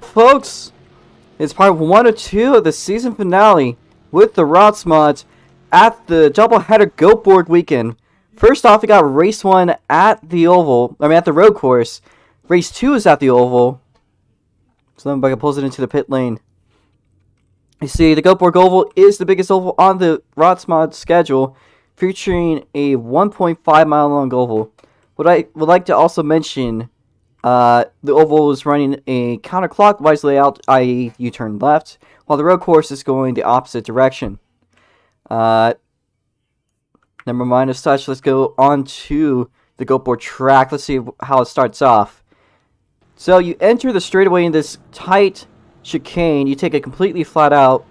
folks? It's part 1 or 2 of the season finale with the ROX Mods at the doubleheader Goteborg weekend. First off, we got race 1 at the oval. At the road course. Race 2 is at the oval. So then I can pulls it into the pit lane. You see, the Goteborg Oval is the biggest oval on the ROX Mod schedule, featuring a 1.5 mile long oval. What I would like to also mention, the oval is running a counterclockwise layout, i.e. you turn left, while the road course is going the opposite direction. Never mind as such, let's go on to the Goteborg track. Let's see how it starts off. So you enter the straightaway in this tight chicane. You take it completely flat out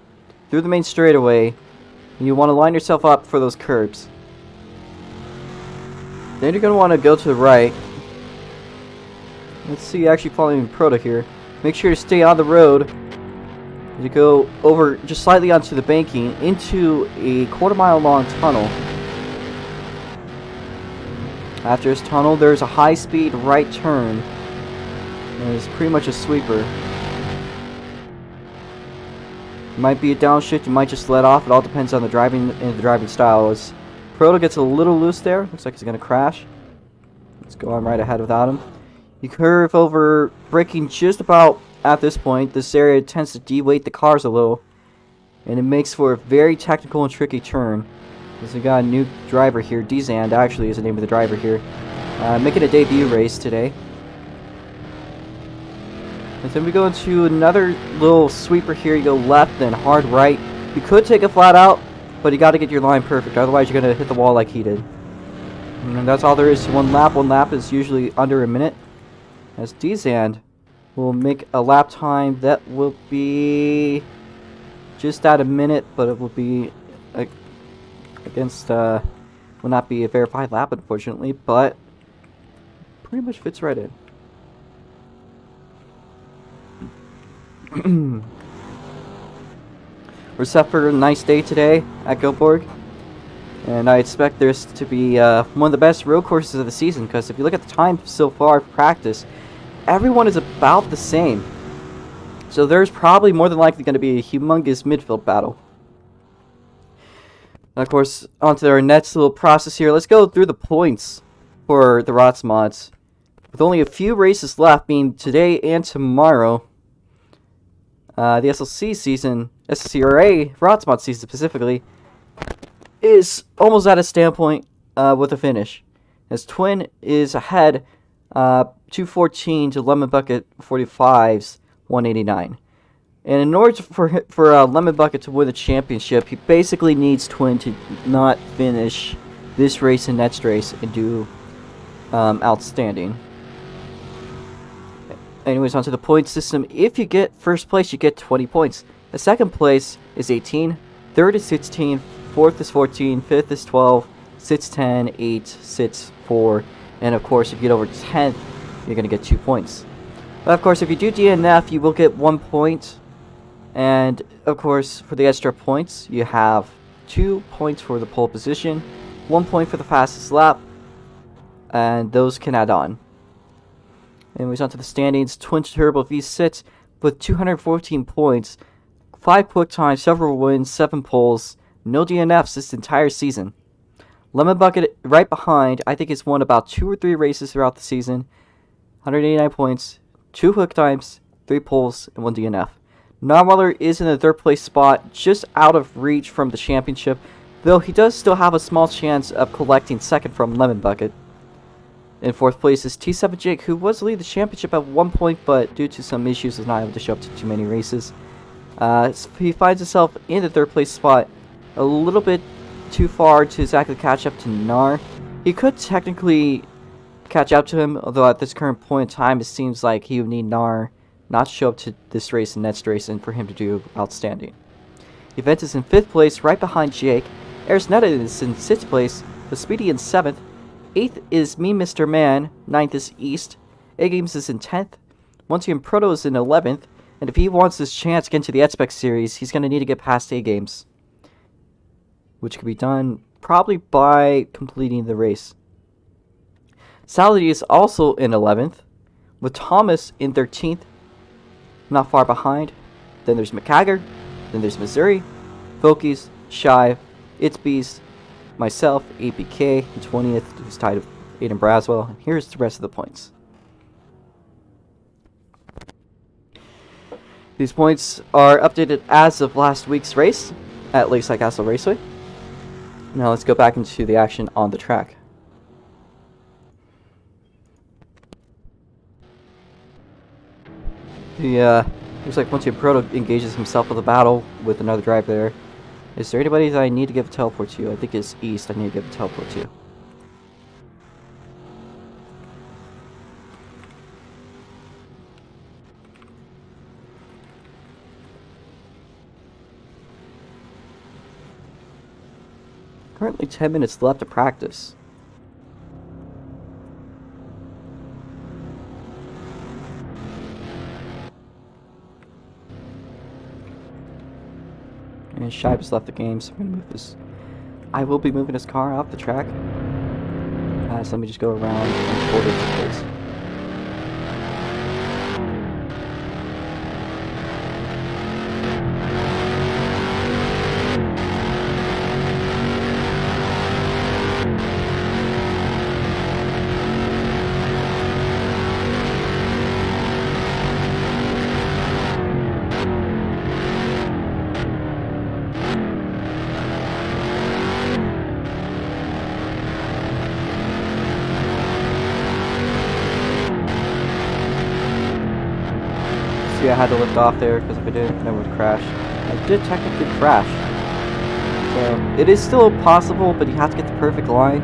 through the main straightaway, and you want to line yourself up for those curbs. Then you're going to want to go to the right. Let's see, actually following Proto here. Make sure to stay on the road. You go over just slightly onto the banking into a quarter-mile long tunnel. After this tunnel, there's a high-speed right turn. And it's pretty much a sweeper. It might be a downshift, you might just let off. It all depends on the driving and the driving style. As Proto gets a little loose there, looks like he's going to crash. Let's go on right ahead without him. You curve over, braking just about at this point. This area tends to de-weight the cars a little, and it makes for a very technical and tricky turn. Because we got a new driver here, Dzand actually is the name of the driver here, making a debut race today. And then we go into another little sweeper here. You go left, then hard right. You could take a flat out, but you got to get your line perfect, otherwise you're going to hit the wall like he did. And that's all there is to one lap. One lap is usually under a minute. As Dzand will make a lap time that will be just at a minute, but it will be against, will not be a verified lap unfortunately, but pretty much fits right in. We're set for a nice day today at Goteborg, and I expect this to be one of the best road courses of the season, because if you look at the time so far for practice, everyone is about the same. So there's probably more than likely going to be a humongous midfield battle. And of course, onto our next little process here. Let's go through the points for the ROX Mods. With only a few races left, being today and tomorrow, the SLCORA ROX Mod season specifically, is almost at a standpoint with a finish. As Twin is ahead 214 to Lemon Bucket 45's 189. And in order for Lemon Bucket to win the championship, he basically needs Twin to not finish this race and next race and do outstanding. Anyways, onto the point system. If you get first place, you get 20 points. The second place is 18, third is 16, fourth is 14, fifth is 12, sixth 10, 8, 6, 4, and of course if you get over 10th, you're going to get 2 points. But of course if you do DNF, you will get 1 point, and of course for the extra points, you have 2 points for the pole position, 1 point for the fastest lap, and those can add on. Anyways, onto the standings. Twin Turbo V6 with 214 points, 5 quick times, several wins, 7 poles, no DNFs this entire season. Lemon Bucket right behind, I think he's won about 2 or 3 races throughout the season, 189 points, 2 quick times, 3 poles, and 1 DNF. Nardwaller is in the 3rd place spot, just out of reach from the championship, though he does still have a small chance of collecting 2nd from Lemon Bucket. In 4th place is T7 Jake, who was leading the championship at 1 point, but due to some issues was not able to show up to too many races. He finds himself in the 3rd place spot, a little bit too far to exactly catch up to Nar. He could technically catch up to him, although at this current point in time, it seems like he would need Nar not to show up to this race and next race, and for him to do outstanding. Event is in 5th place, right behind Jake. Arisnetta is in 6th place, the Speedy in 7th. 8th is Me Mr. Man, 9th is East, A-Games is in 10th, Monty Proto is in 11th, and if he wants this chance to get into the Xbox series, he's going to need to get past A-Games, which can be done probably by completing the race. Salady is also in 11th, with Thomas in 13th, not far behind. Then there's McCagger. Then there's Missouri, Fokies, Shive, It's Beast, myself, APK, and 20th, who's tied with Aiden Braswell. And here's the rest of the points. These points are updated as of last week's race at Lakeside Castle Raceway. Now let's go back into the action on the track. Looks like once your proto engages himself with a battle with another driver there. Is there anybody that I need to give a teleport to? I think it's East I need to give a teleport to. Currently 10 minutes left to practice. And Shive has left the game, so I'm gonna move this. I will be moving his car off the track. So let me just go around and hold it to place. I had to lift off there because if I didn't, I would crash. I did technically crash. So it is still possible, but you have to get the perfect line.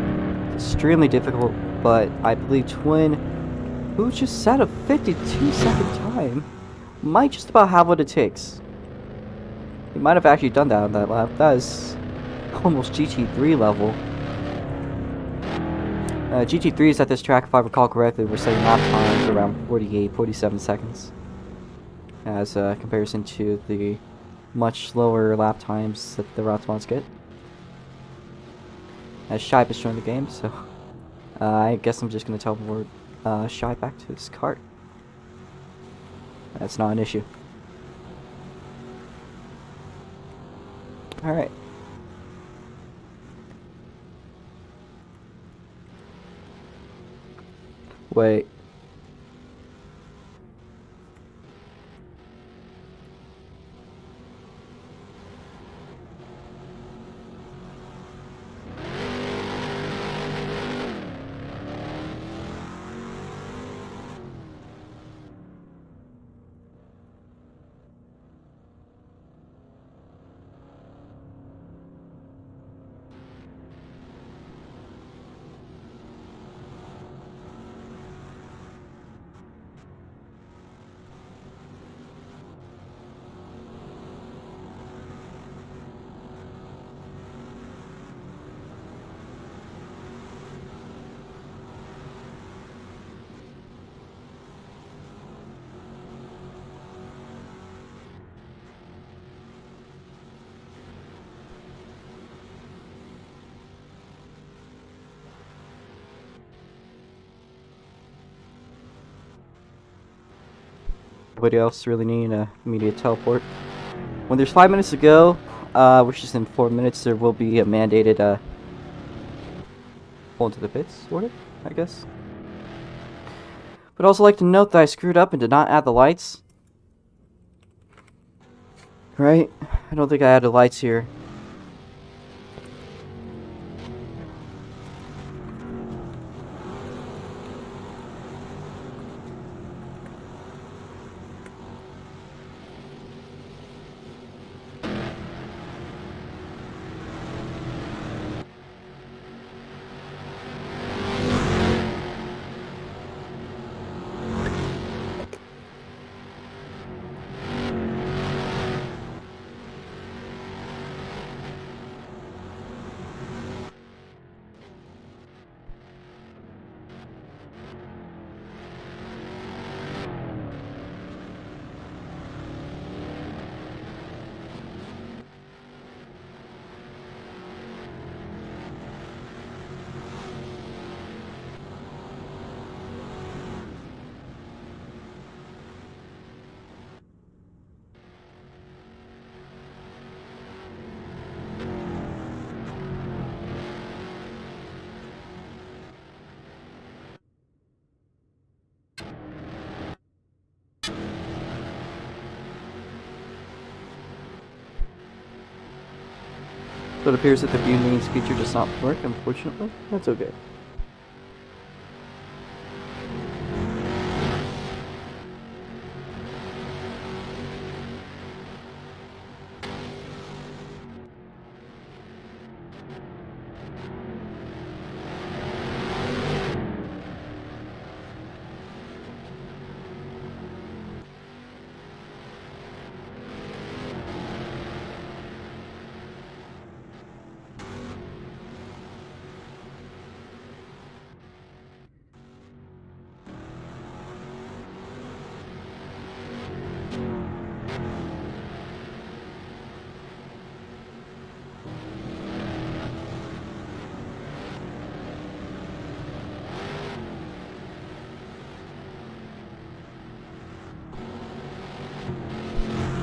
It's extremely difficult, but I believe Twin, who just set a 52-second time, might just about have what it takes. He might have actually done that on that lap. That is almost GT3 level. GT3s at this track, if I recall correctly, were setting lap times around 48, 47 seconds. As a comparison to the much slower lap times that the ROX Mods get. As Shive is joined the game, so I guess I'm just going to teleport Shive back to his cart. That's not an issue. Alright. Wait. Anybody else really need a immediate teleport? When there's 5 minutes to go, which is in 4 minutes, there will be a mandated pull into the pits order, I guess. But also like to note that I screwed up and did not add the lights. Right? I don't think I added lights here. So it appears that the view names feature does not work, unfortunately. That's okay.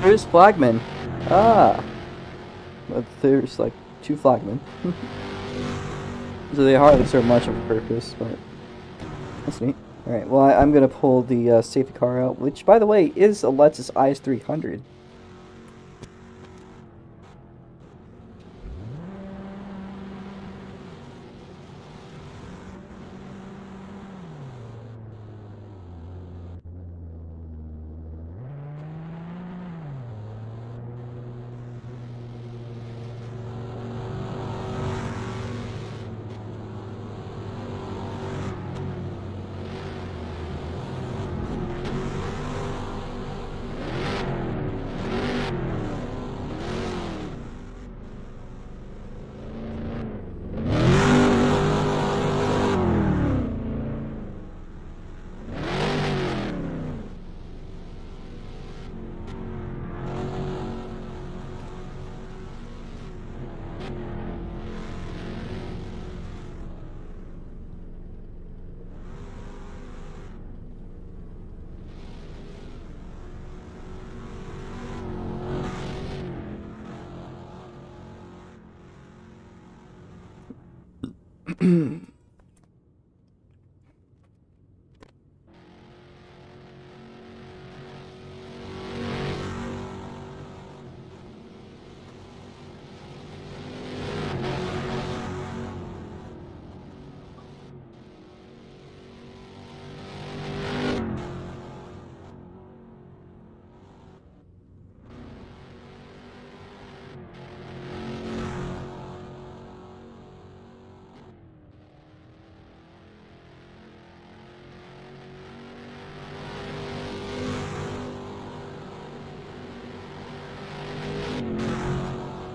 There's flagmen. Ah. But there's like 2 flagmen. So they hardly serve much of a purpose, but that's neat. Alright, well I'm gonna pull the safety car out, which by the way is a Lexus IS300.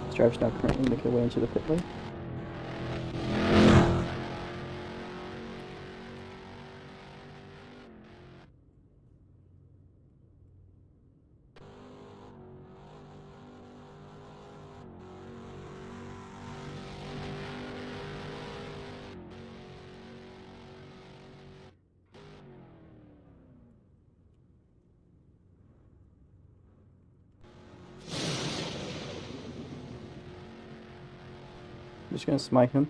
This driver's now currently making their way into the pit lane. I'm just gonna smite him.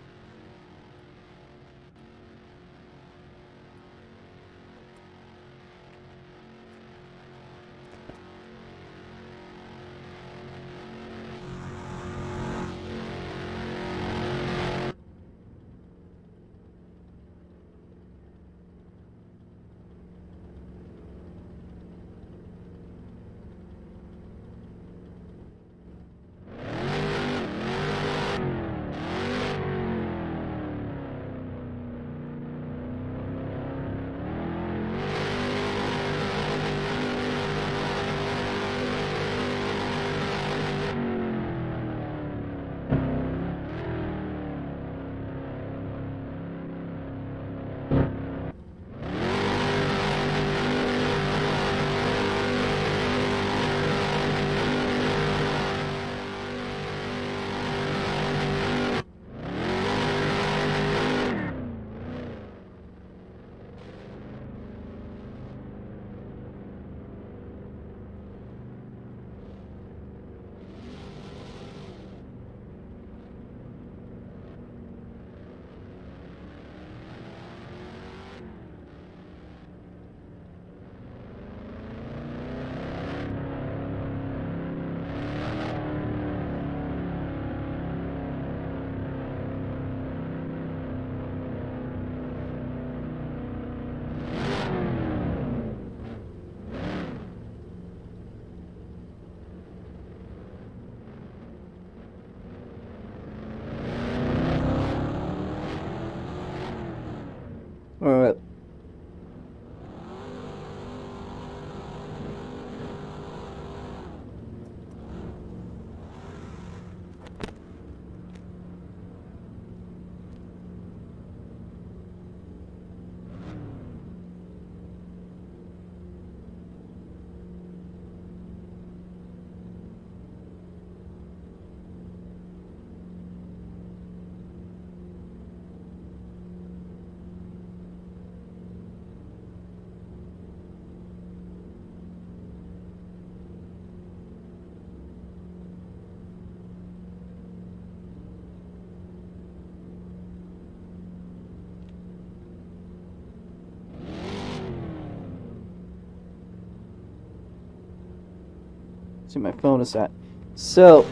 See, my phone is at. So,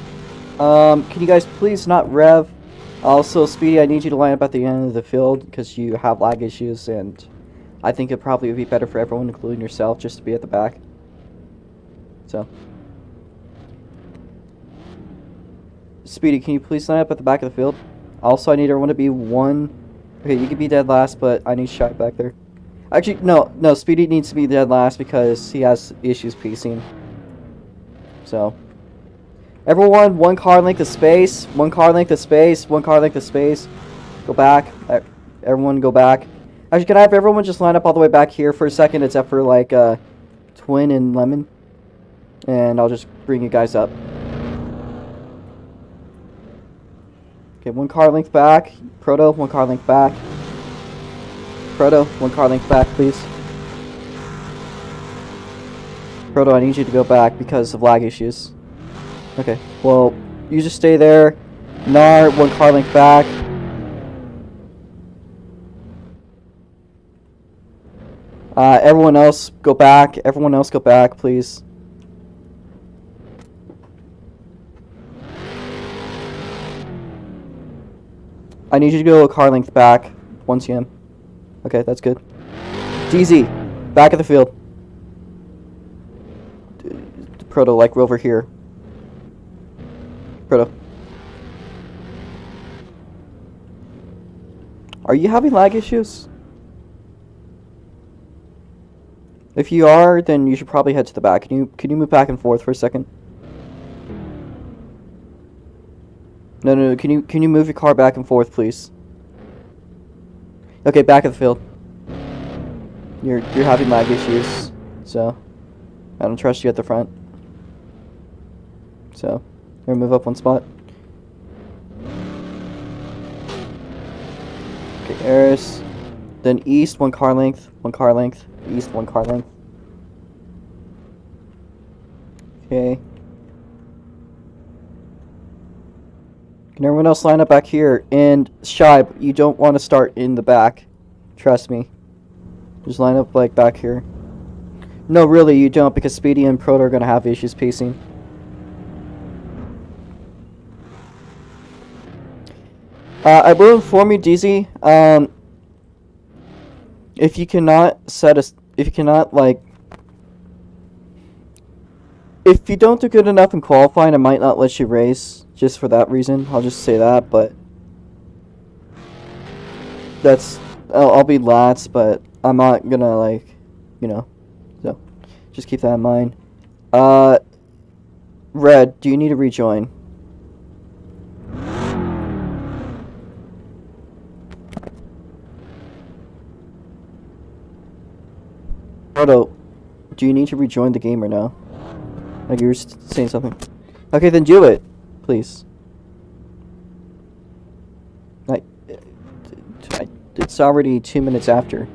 can you guys please not rev? Also, Speedy, I need you to line up at the end of the field because you have lag issues, and I think it probably would be better for everyone, including yourself, just to be at the back. So, Speedy, can you please line up at the back of the field? Also, I need everyone to be one. Okay, you can be dead last, but I need Shy back there. Actually, no, Speedy needs to be dead last because he has issues piecing. So, everyone, one car length of space, one car length of space, one car length of space. Go back. Everyone go back. Actually, can I have everyone just line up all the way back here for a second, except for, like, Twin and Lemon? And I'll just bring you guys up. Okay, one car length back. Proto, one car length back. Proto, one car length back, please. Proto, I need you to go back because of lag issues. Okay, well, you just stay there. Nar, one car length back. Everyone else go back. Everyone else go back, please. I need you to go a car length back. 1 cm. Okay, that's good. DZ, back of the field. Proto, like over here. Proto. Are you having lag issues? If you are, then you should probably head to the back. Can you move back and forth for a second? No. Can you move your car back and forth, please? Okay, back of the field. You're having lag issues, so I don't trust you at the front. So, we're gonna move up one spot. Okay, Eris. Then east, one car length, east, one car length. Okay. Can everyone else line up back here? And Shy, you don't want to start in the back. Trust me. Just line up like back here. No, really, you don't, because Speedy and Proto are going to have issues pacing. I will inform you, DZ, if you cannot if you don't do good enough in qualifying, I might not let you race, just for that reason. I'll just say that, but I'll be last, but I'm not gonna, like, you know, so just keep that in mind. Red, do you need to rejoin? Proto, do you need to rejoin the game or no? Like, you were saying something. Okay, then do it, please. It's already 2 minutes after.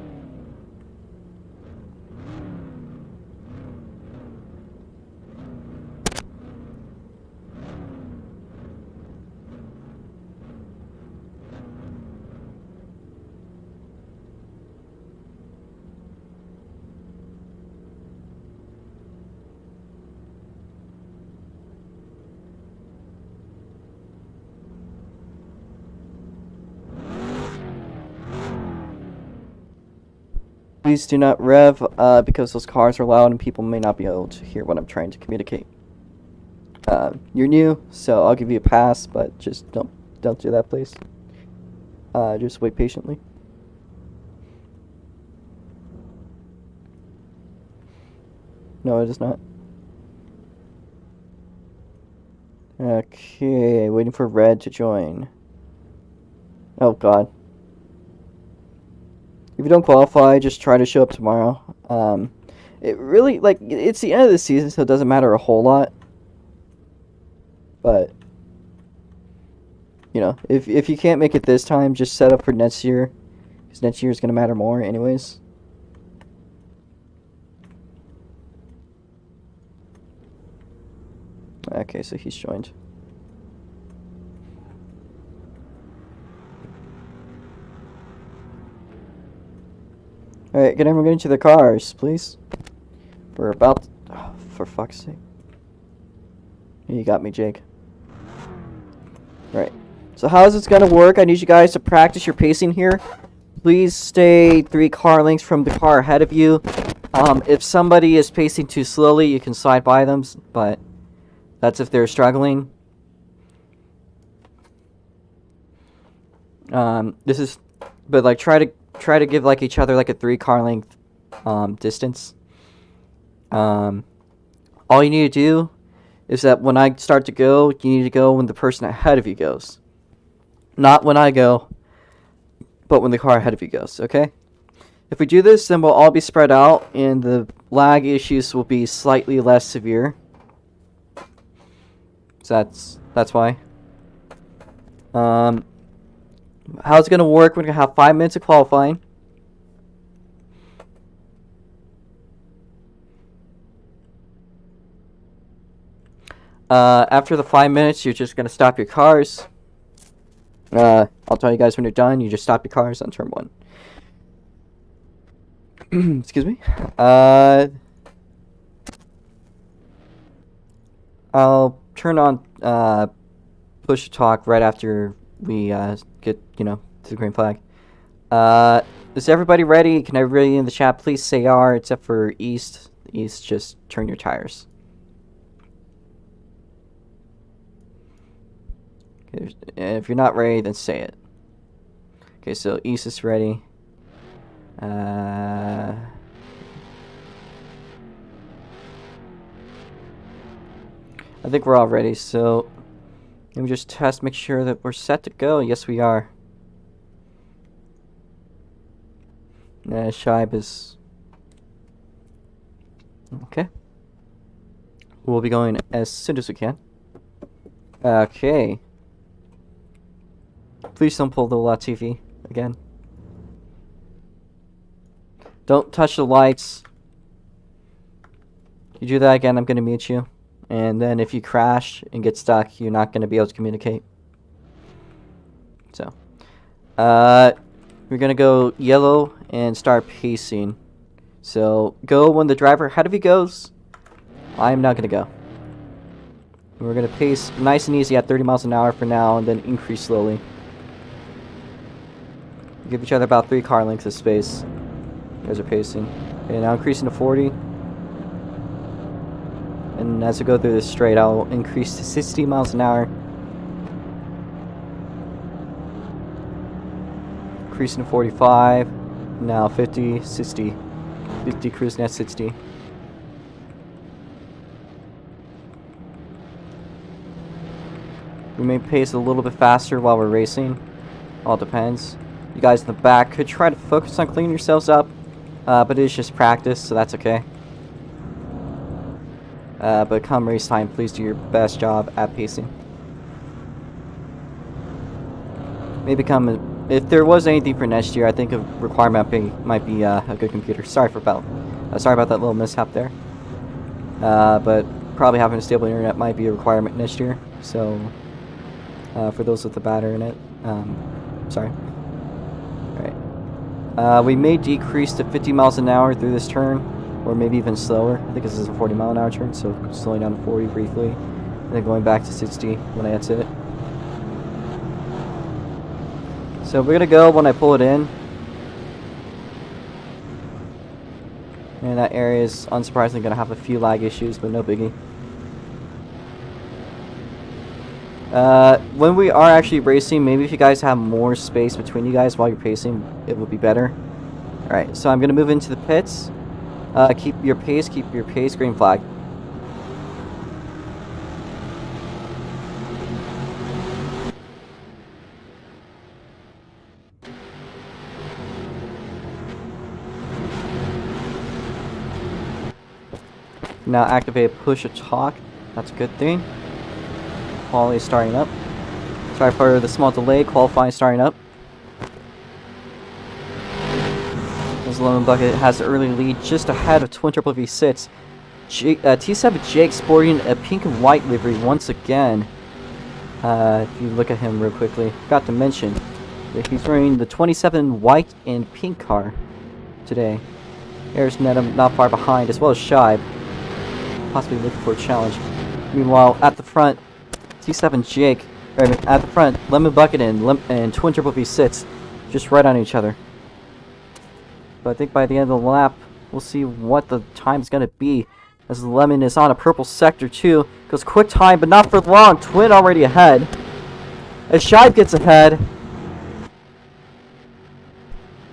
Please do not rev, because those cars are loud and people may not be able to hear what I'm trying to communicate. You're new, so I'll give you a pass, but just don't do that, please. Just wait patiently. No, it is not. Okay, waiting for Red to join. Oh god. If you don't qualify, just try to show up tomorrow. It really, like, it's the end of the season, so it doesn't matter a whole lot. But, you know, if you can't make it this time, just set up for next year. Because next year is going to matter more anyways. Okay, so he's joined. Alright, can everyone get into their cars, please? We're about to, oh, for fuck's sake. You got me, Jake. Right. So how is this gonna work? I need you guys to practice your pacing here. Please stay 3 car lengths from the car ahead of you. If somebody is pacing too slowly, you can slide by them, but that's if they're struggling. But like try to give like each other like a 3 car length distance. All you need to do is that when I start to go, you need to go when the person ahead of you goes. Not when I go, but when the car ahead of you goes, okay? If we do this, then we'll all be spread out, and the lag issues will be slightly less severe. So that's why. How's it going to work? We're going to have 5 minutes of qualifying. After the 5 minutes, you're just going to stop your cars. I'll tell you guys when you're done. You just stop your cars on turn 1. Excuse me. I'll turn on push to talk right after we get to the green flag. Is everybody ready? Can everybody in the chat please say R, except for East? East, just turn your tires. Okay, if you're not ready, then say it. Okay, so East is ready. I think we're all ready, so let me just test, make sure that we're set to go. Yes, we are. Shibe is... Okay. We'll be going as soon as we can. Okay. Please don't pull the Latifi again. Don't touch the lights. You do that again, I'm going to mute you. And then if you crash and get stuck, you're not going to be able to communicate. So, we're going to go yellow and start pacing. So, go when the driver ahead of you goes. I'm not going to go. We're going to pace nice and easy at 30 miles an hour for now, and then increase slowly. Give each other about 3 car lengths of space. You guys are pacing. Okay, now increasing to 40. And as I go through this straight, I'll increase to 60 miles an hour. Increasing to 45. Now 50, 60. 50, cruising at 60. We may pace a little bit faster while we're racing. All depends. You guys in the back could try to focus on cleaning yourselves up, but it is just practice, so that's okay. But come race time, please do your best job at pacing. Maybe if there was anything for next year, I think a requirement might be a good computer. Sorry about that little mishap there. But probably having a stable internet might be a requirement next year. So for those with the bad internet, sorry. Alright. We may decrease to 50 miles an hour through this turn, or maybe even slower. I think this is a 40 mile an hour turn, so slowing down to 40 briefly, and then going back to 60 when I exit it. So we're gonna go when I pull it in. And that area is unsurprisingly gonna have a few lag issues, but no biggie. When we are actually racing, maybe if you guys have more space between you guys while you're pacing, it would be better. Alright, so I'm gonna move into the pits. Keep your pace, green flag. Now activate push to talk. That's a good thing. Quality starting up. Sorry for the small delay. Qualifying starting up. This Lemon Bucket has the early lead just ahead of Twin Triple V6. T7 Jake sporting a pink and white livery once again. If you look at him real quickly, forgot to mention that he's wearing the 27 white and pink car today. There's Nedham not far behind, as well as Shibe, possibly looking for a challenge. Meanwhile, at the front, T7 Jake, at the front, Lemon Bucket and Twin Triple V sits just right on each other. But I think by the end of the lap, we'll see what the time's gonna be. As Lemon is on a purple sector too. Goes quick time, but not for long. Twin already ahead. As Shive gets ahead.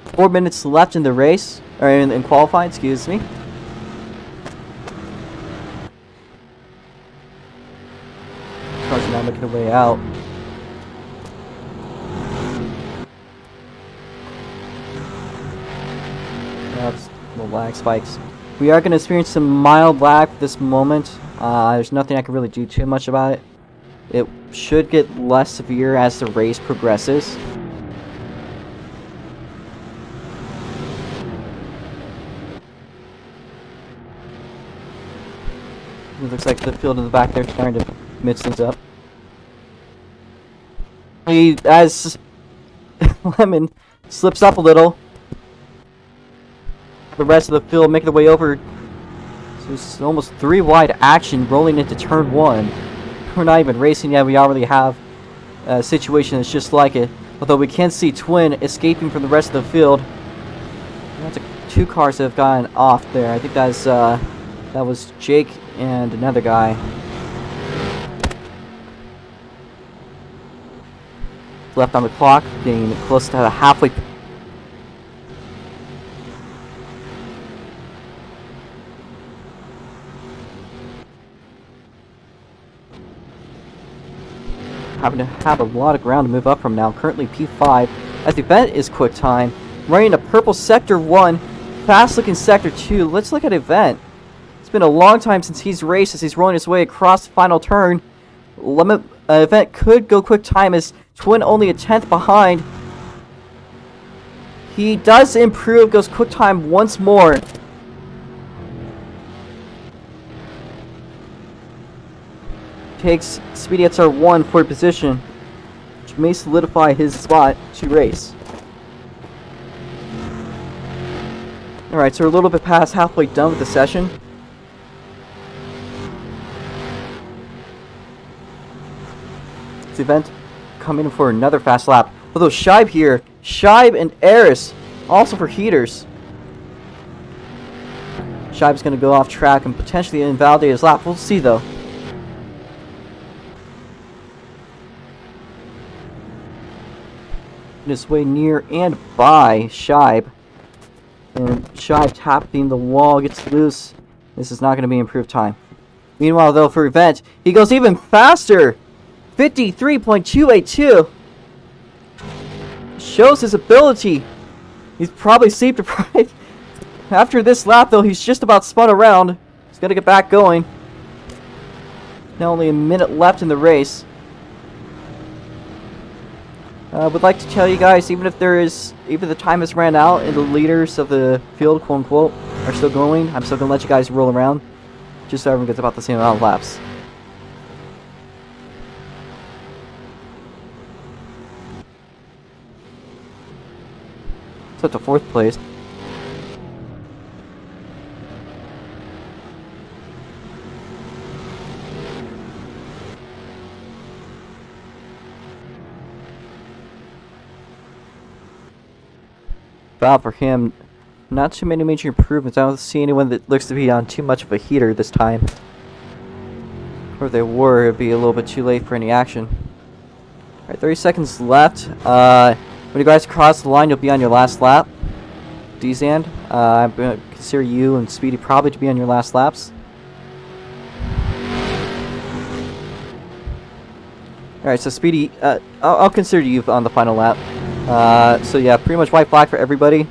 4 minutes left in the race. Or in qualifying, excuse me. Cars are now making their way out. That's the lag spikes. We are going to experience some mild lag at this moment. There's nothing I can really do too much about it. It should get less severe as the race progresses. It looks like the field in the back there is starting to mix things up. As Lemon slips up a little, the rest of the field making their way over. So it's almost 3 wide action rolling into turn 1. We're not even racing yet. We already have a situation that's just like it. Although we can see Twin escaping from the rest of the field. That's 2 cars that have gotten off there. I think that's that was Jake and another guy. Left on the clock, getting close to the halfway. Having to have a lot of ground to move up from now. Currently P5. As the event is quick time. Running a purple sector 1. Fast looking sector 2. Let's look at event. It's been a long time since he's raced as he's rolling his way across the final turn. Event could go quick time as Twin only a 10th behind. He does improve, goes quick time once more. Takes Speedy XR1 for position, which may solidify his spot to race. Alright, so we're a little bit past halfway done with the session. This event coming in for another fast lap. Although Shibe here, Shibe and Eris also for heaters. Shibe's going to go off track and potentially invalidate his lap. We'll see though. His way near and by Shibe. And Shibe tapping the wall, gets loose. This is not going to be improved time. Meanwhile though, for event, he goes even faster. 53.282. Shows his ability. He's probably sleep deprived. After this lap though, he's just about spun around. He's got to get back going. Now only a minute left in the race. I would like to tell you guys, even if the time has ran out and the leaders of the field, quote unquote, are still going, I'm still going to let you guys roll around, just so everyone gets about the same amount of laps. It's up to 4th place. For him, not too many major improvements. I don't see anyone that looks to be on too much of a heater this time. Or if they were, it'd be a little bit too late for any action. Alright, 30 seconds left. When you guys cross the line, you'll be on your last lap. Dzand, I'm going to consider you and Speedy probably to be on your last laps. Alright, so Speedy, I'll consider you on the final lap. So yeah, pretty much white flag for everybody.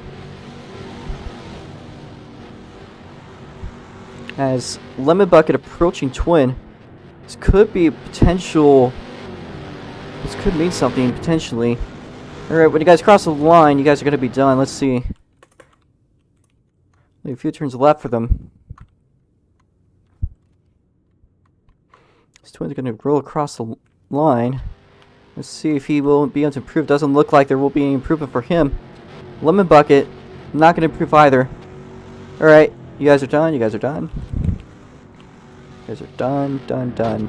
As Lemon Bucket approaching Twin, this could be a potential. This could mean something potentially. All right, when you guys cross the line, you guys are gonna be done. Let's see. A few turns left for them. This Twin's gonna roll across the line. Let's see if he will be able to improve. Doesn't look like there will be any improvement for him. Lemon Bucket, not going to improve either. Alright, you guys are done. You guys are done. guys are done, done, done.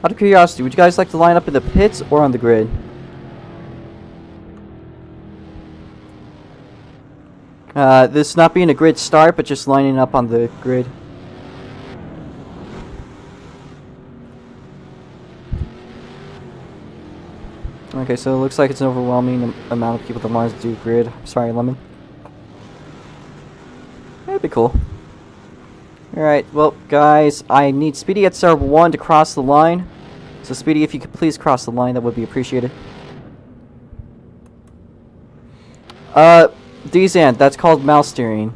Out of curiosity, would you guys like to line up in the pits or on the grid? This not being a grid start, but just lining up on the grid. Okay, so it looks like it's an overwhelming amount of people that want to do grid. I'm sorry, Lemon. That'd be cool. Alright, well, guys, I need Speedy at star 1 to cross the line. So, Speedy, if you could please cross the line, that would be appreciated. Dzan, that's called mouse steering.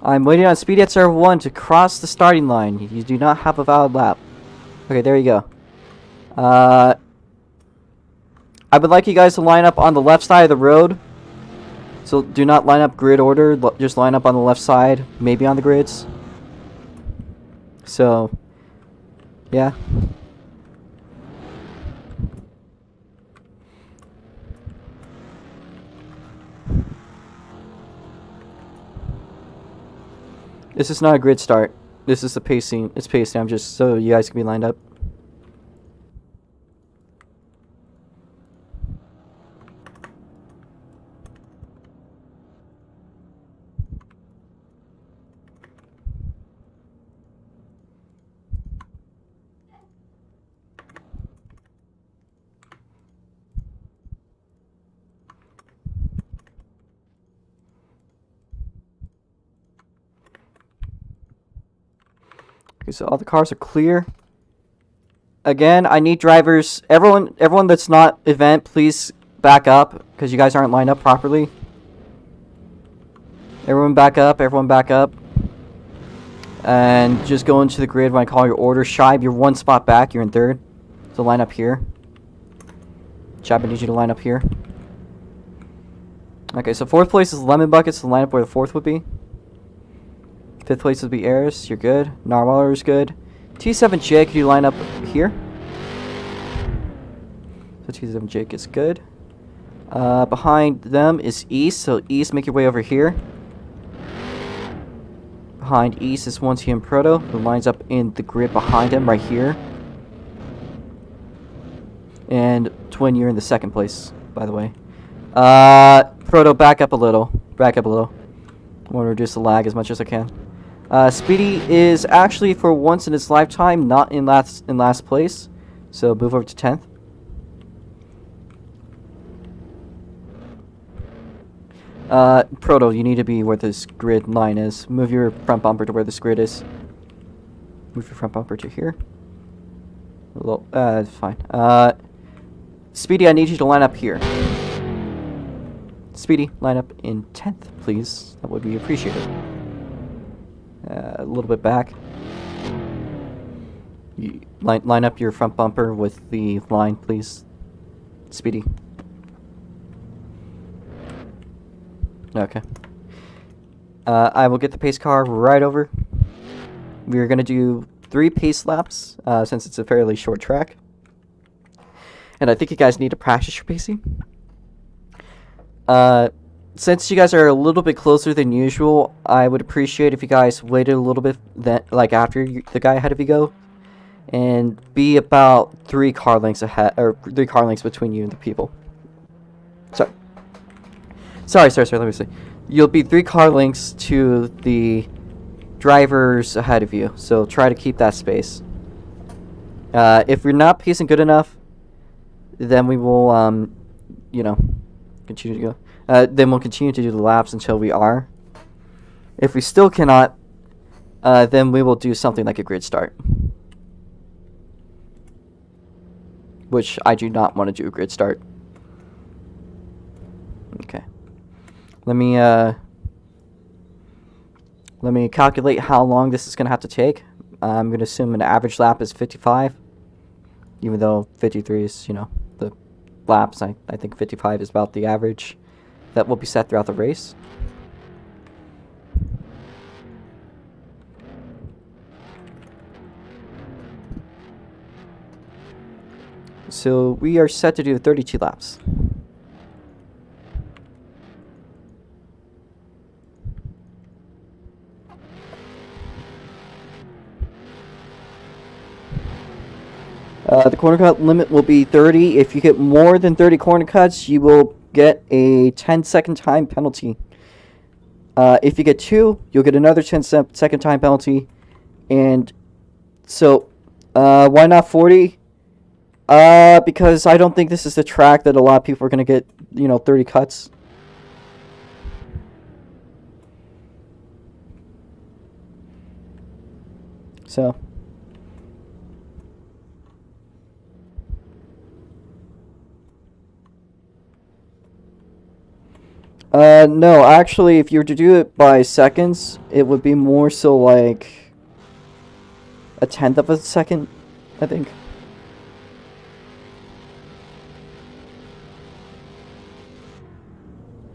I'm waiting on Speedy at star 1 to cross the starting line. You do not have a valid lap. Okay, there you go. I would like you guys to line up on the left side of the road. So do not line up grid order, just line up on the left side, maybe on the grids. So, yeah. This is not a grid start. This is the pacing. It's pacing. I'm just so you guys can be lined up. Okay, so all the cars are clear. Again, I need drivers. Everyone that's not event, please back up because you guys aren't lined up properly. Everyone back up. Everyone back up. And just go into the grid when I call your order. Shibe, you're one spot back. You're in third. So line up here. Shibe, I need you to line up here. Okay, so fourth place is Lemon Bucket, so line up where the fourth would be. Fifth place would be Eris. You're good. Narwhaler is good. T7J, could you line up here? So T7J is good. Behind them is East, so East, make your way over here. Behind East is 1TM Proto, who lines up in the grid behind him right here. And Twin, you're in the second place, by the way. Proto, back up a little. Back up a little. I want to reduce the lag as much as I can. Speedy is actually, for once in his lifetime, not in last place. So move over to 10th. Proto, you need to be where this grid line is. Move your front bumper to where this grid is. Move your front bumper to here. A little, that's fine. Speedy, I need you to line up here. Speedy, line up in 10th, please. That would be appreciated. A little bit back. You line up your front bumper with the line, please. Speedy. Okay. I will get the pace car right over. We're going to do 3 pace laps, since it's a fairly short track. And I think you guys need to practice your pacing. Since you guys are a little bit closer than usual, I would appreciate if you guys waited a little bit, after the guy ahead of you go, and be about 3 car lengths ahead, or 3 car lengths between you and the people. Sorry, let me see. You'll be 3 car lengths to the drivers ahead of you, so try to keep that space. If you're not pacing good enough, then we will, continue to go. Then we'll continue to do the laps until we are. If we still cannot, then we will do something like a grid start. Which I do not want to do a grid start. Okay. Let me calculate how long this is going to have to take. I'm going to assume an average lap is 55. Even though 53 is, the laps. I think 55 is about the average that will be set throughout the race. so we are set to do 32 laps. The corner cut limit will be 30. If you get more than 30 corner cuts, you will get a 10-second time penalty. If you get 2, you'll get another 10-second time penalty. And so, why not 40? Because I don't think this is the track that a lot of people are going to get, 30 cuts. So. No, actually, if you were to do it by seconds, it would be more so like a 1/10 of a second, I think.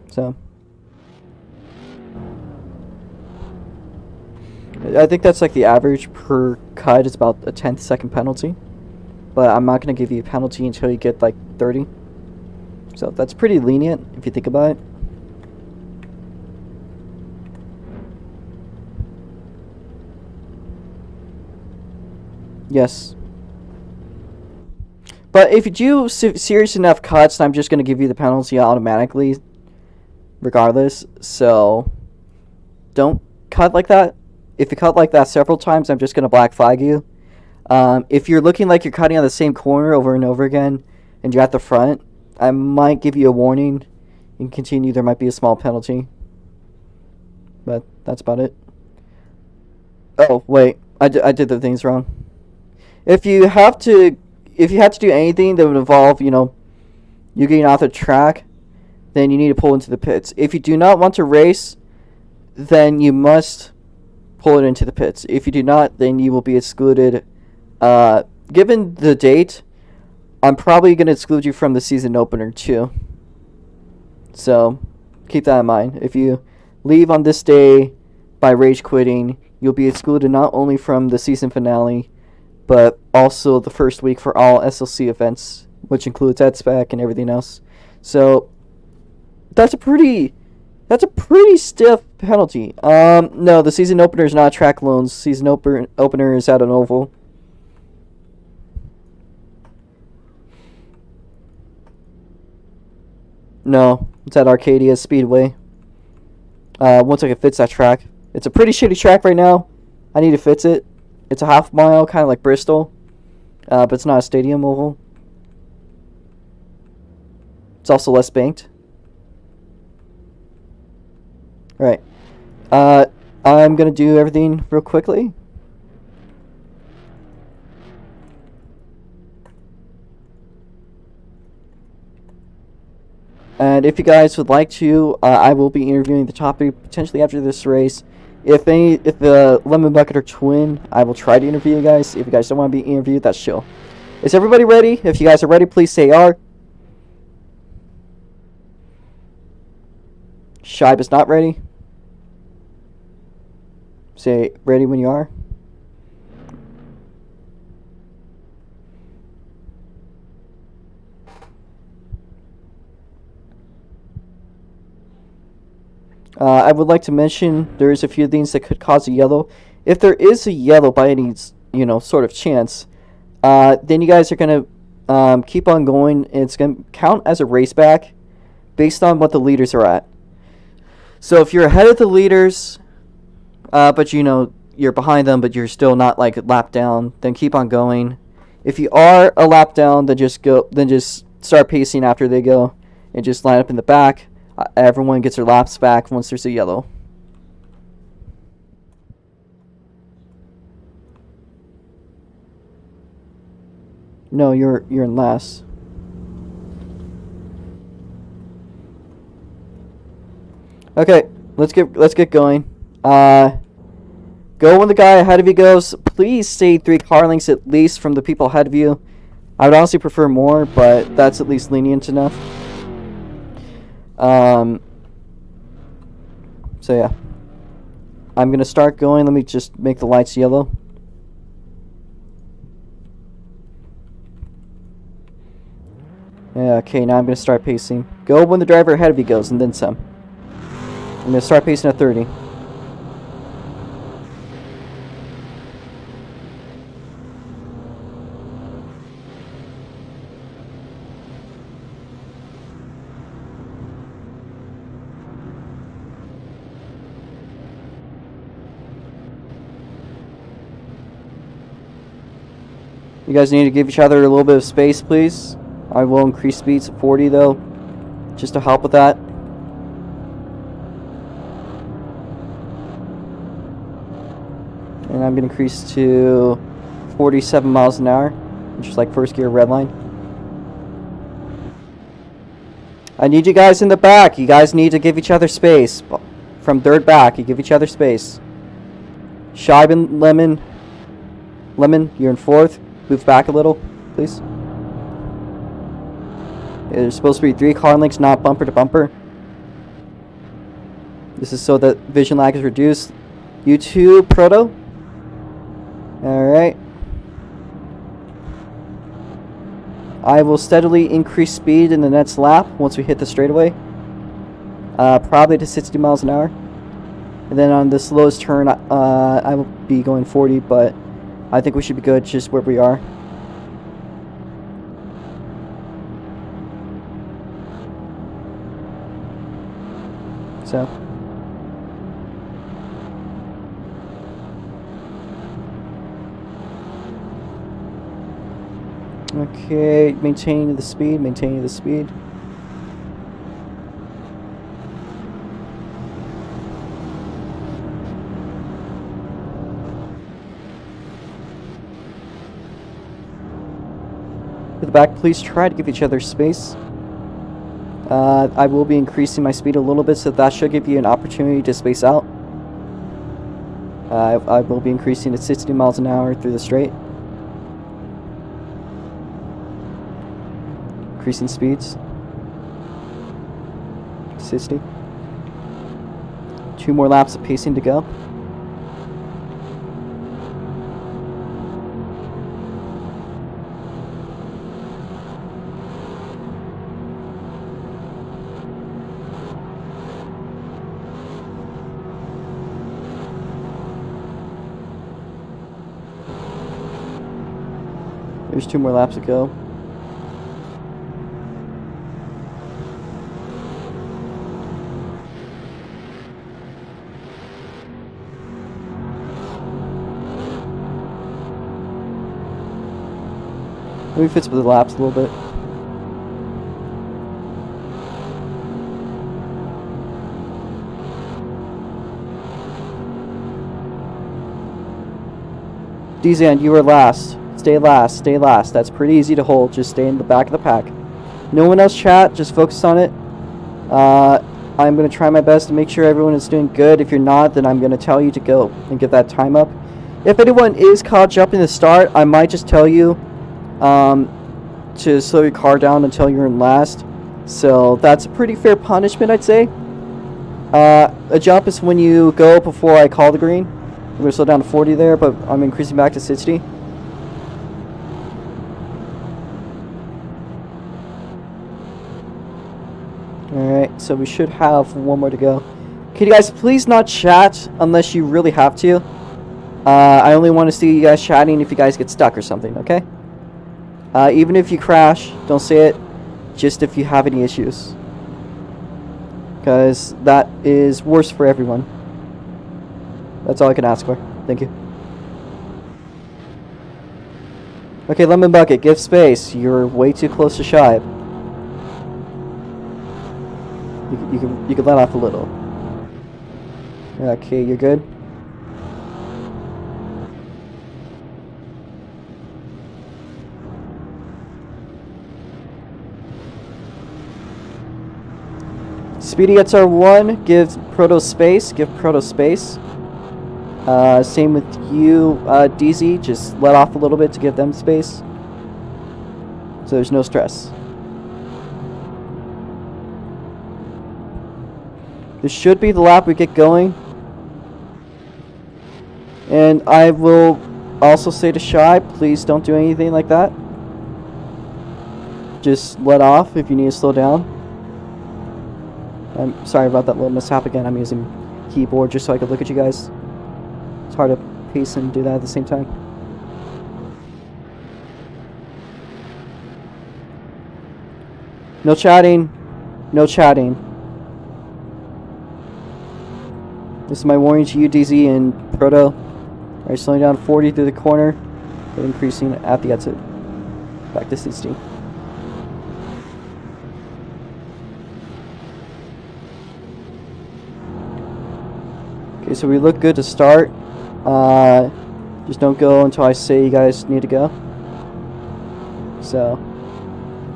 So, I think that's like the average per cut is about a 10-second penalty. But I'm not going to give you a penalty until you get like 30. So that's pretty lenient if you think about it. Yes. But if you do serious enough cuts, I'm just going to give you the penalty automatically, regardless. So, don't cut like that. If you cut like that several times, I'm just going to black flag you. If you're looking like you're cutting on the same corner over and over again, and you're at the front, I might give you a warning. You can continue. There might be a small penalty. But that's about it. Oh, wait. I did the things wrong. If you have to do anything that would involve, you getting off the track, then you need to pull into the pits. If you do not want to race, then you must pull it into the pits. If you do not, then you will be excluded. Given the date, I'm probably going to exclude you from the season opener too. So, keep that in mind. If you leave on this day by rage quitting, you'll be excluded not only from the season finale, but also the first week for all SLC events, which includes EdSpec and everything else. So that's a pretty stiff penalty. No, the season opener is not track loans. Season opener is at an oval. No, it's at Arcadia Speedway. Once I can fix that track. It's a pretty shitty track right now. I need to fix it. It's a half mile, kind of like Bristol, but it's not a stadium oval. It's also less banked. Alright. I'm going to do everything real quickly. And if you guys would like to, I will be interviewing the topic potentially after this race. If the Lemon Bucket or Twin, I will try to interview you guys. If you guys don't want to be interviewed, that's chill. Is everybody ready? If you guys are ready, please say R. Shibe is not ready. Say ready when you are. I would like to mention there is a few things that could cause a yellow. If there is a yellow by any, sort of chance, then you guys are going to keep on going. And it's going to count as a race back based on what the leaders are at. So if you're ahead of the leaders, but you're behind them, but you're still not like a lap down, then keep on going. If you are a lap down, then just start pacing after they go and just line up in the back. Everyone gets their laps back once there's a yellow. No, you're in last. Okay, let's get going. Go when the guy ahead of you goes. Please stay 3 car lengths at least from the people ahead of you. I would honestly prefer more, but that's at least lenient enough. So yeah, I'm gonna start going. Let me just make the lights yellow. Yeah, okay, now I'm going to start pacing. Go when the driver ahead of you goes, and then some. I'm going to start pacing at 30. You guys need to give each other a little bit of space, please. I will increase speeds to 40 though, just to help with that. And I'm going to increase to 47 miles an hour, which is like first gear red line. I need you guys in the back. You guys need to give each other space. From third back, you give each other space. Shibe and Lemon, you're in fourth. Move back a little, please. There's supposed to be 3 car links, not bumper to bumper. This is so that vision lag is reduced. You two, Proto. Alright. I will steadily increase speed in the next lap once we hit the straightaway. Probably to 60 miles an hour. And then on the slowest turn, I will be going 40, but I think we should be good just where we are. So. Okay, maintaining the speed, maintaining the speed. To the back, please try to give each other space. I will be increasing my speed a little bit, so that should give you an opportunity to space out. I will be increasing to 60 miles an hour through the straight. Increasing speeds. 60. 2 more laps of pacing to go. There's 2 more laps to go. Let me fix with the laps a little bit. Dzan, you were last. Stay last, stay last. That's pretty easy to hold. Just stay in the back of the pack. No one else chat, just focus on it. I'm going to try my best to make sure everyone is doing good. If you're not, then I'm going to tell you to go and get that time up. If anyone is caught jumping the start, I might just tell you to slow your car down until you're in last. So that's a pretty fair punishment, I'd say. A jump is when you go before I call the green. I'm going to slow down to 40 there, but I'm increasing back to 60. Alright, so we should have 1 more to go. Can you guys please not chat unless you really have to? I only want to see you guys chatting if you guys get stuck or something, okay? Even if you crash, don't say it. Just if you have any issues. Because that is worse for everyone. That's all I can ask for. Thank you. Okay, Lemon Bucket, give space. You're way too close to Shibe. You can let off a little. Okay, you're good. Speedy gets R1, gives Proto space, give Proto space. Same with you, DZ, just let off a little bit to give them space. So there's no stress. This should be the lap we get going. And I will also say to Shy, please don't do anything like that. just let off if you need to slow down. I'm sorry about that little mishap again. I'm using keyboard just so I could look at you guys. It's hard to pace and do that at the same time. No chatting. No chatting. This is my warning to you, DZ and Proto. Alright, slowing down 40 through the corner, but increasing at the exit. Back to 60. Okay, so we look good to start. Just don't go until I say you guys need to go. So,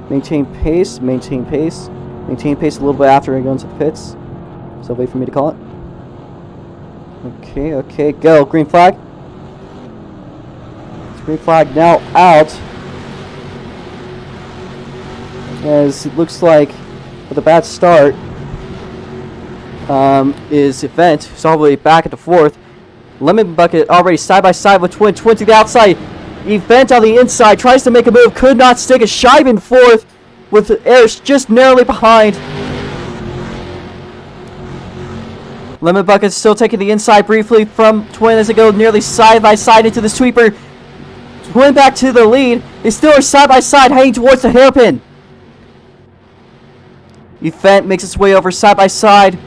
maintain pace, maintain pace. Maintain pace a little bit after I go into the pits. So wait for me to call it. Okay, okay, go. Green flag. Green flag now out. As it looks like with a bad start is Event, who's all the way back at the fourth. Lemon Bucket already side by side with Twin. Twin to the outside. Event on the inside tries to make a move, could not stick. A Shive in fourth with Airs just narrowly behind. Lemon Bucket still taking the inside briefly from Twin as they go nearly side by side into the sweeper. Twin back to the lead. They still are side by side heading towards the hairpin. Event makes its way over side by side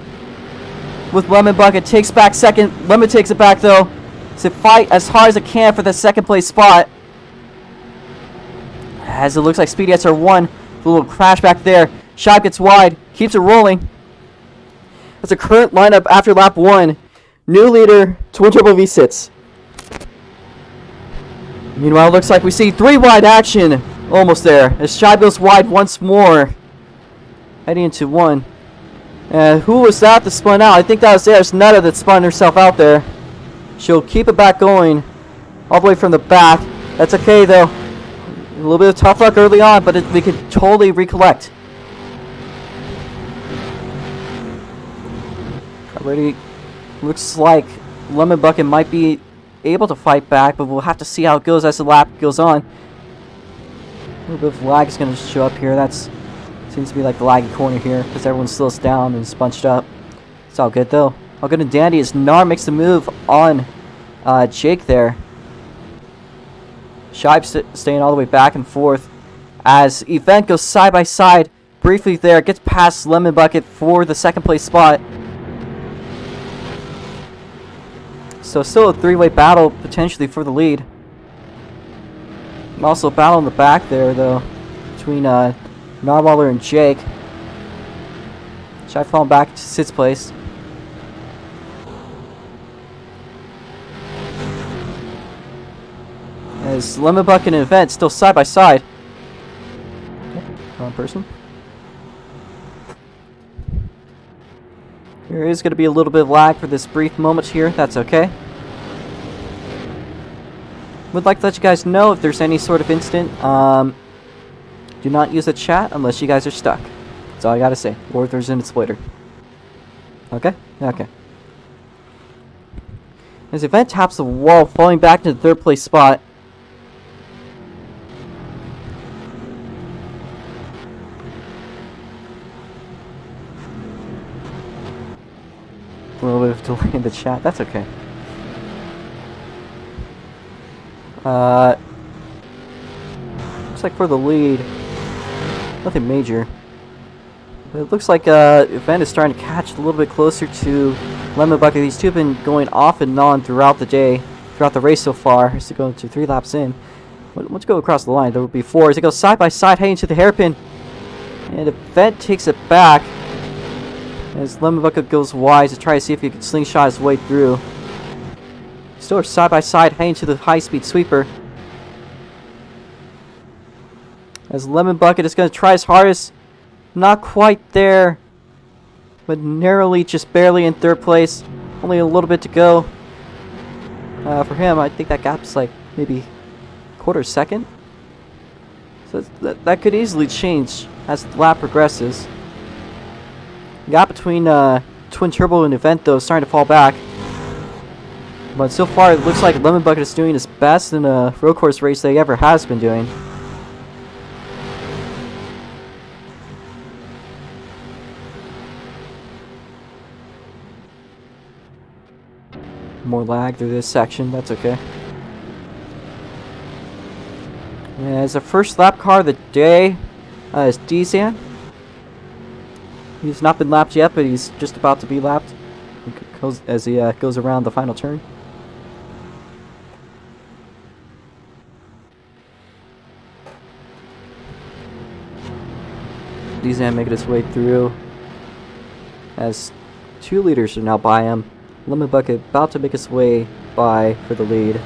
with Lemon Bucket. Takes back second. Lemon takes it back though. To fight as hard as it can for the second place spot. As it looks like Speediettes are one. A little crash back there. Shot gets wide. Keeps it rolling. That's a current lineup after lap 1. New leader, Twin Turbo V6. Meanwhile, it looks like we see 3 wide action. Almost there. As Shive goes wide once more. Heading into 1. Who was that spun out? I think that was There's Netta that spun herself out there. She'll keep it back going. All the way from the back. That's okay though. A little bit of tough luck early on, but we could totally recollect. Already looks like Lemon Bucket might be able to fight back, but we'll have to see how it goes as the lap goes on. A little bit of lag is going to show up here. That's seems to be like the laggy corner here because everyone slows down and is bunched up. It's all good though. All good and dandy as Nar makes the move on Jake there. Shive staying all the way back and forth as Event goes side by side briefly there. Gets past Lemon Bucket for the second place spot. So still a 3-way battle potentially for the lead. Also a battle in the back there though between Narwaller and Jake. Shive falling back to 6th place. As Lemon Bucket and Event still side by side. Wrong person. There is going to be a little bit of lag for this brief moment here. That's okay. Would like to let you guys know if there's any sort of incident. Do not use the chat unless you guys are stuck. That's all I gotta say. Or if there's an exploiter. Okay? Okay. As Event taps the wall, falling back to the 3rd place spot. A little bit of delay in the chat. That's okay. Looks like for the lead, nothing major. But it looks like Event is starting to catch a little bit closer to Lemon Bucket. These two have been going off and on throughout the day, throughout the race so far. As they go to 3 laps in. Once you go across the line, there will be 4. As they go side by side, heading to the hairpin. And Event takes it back. As Lemon Bucket goes wide to try to see if he can slingshot his way through. Still are side by side heading to the high-speed sweeper. As Lemon Bucket is going to try his hardest. Not quite there. But narrowly, just barely in 3rd place. Only a little bit to go. For him, I think that gap's like maybe quarter second. So that could easily change as the lap progresses. The gap between Twin Turbo and Event though is starting to fall back. But so far it looks like Lemon Bucket is doing his best in a road course race that he ever has been doing. more lag through this section. That's okay. As the first lap car of the day is Dzan. He's not been lapped yet, but he's just about to be lapped as he goes around the final turn. Dzan making his way through as 2 leaders are now by him. Lemon Bucket about to make his way by for the lead.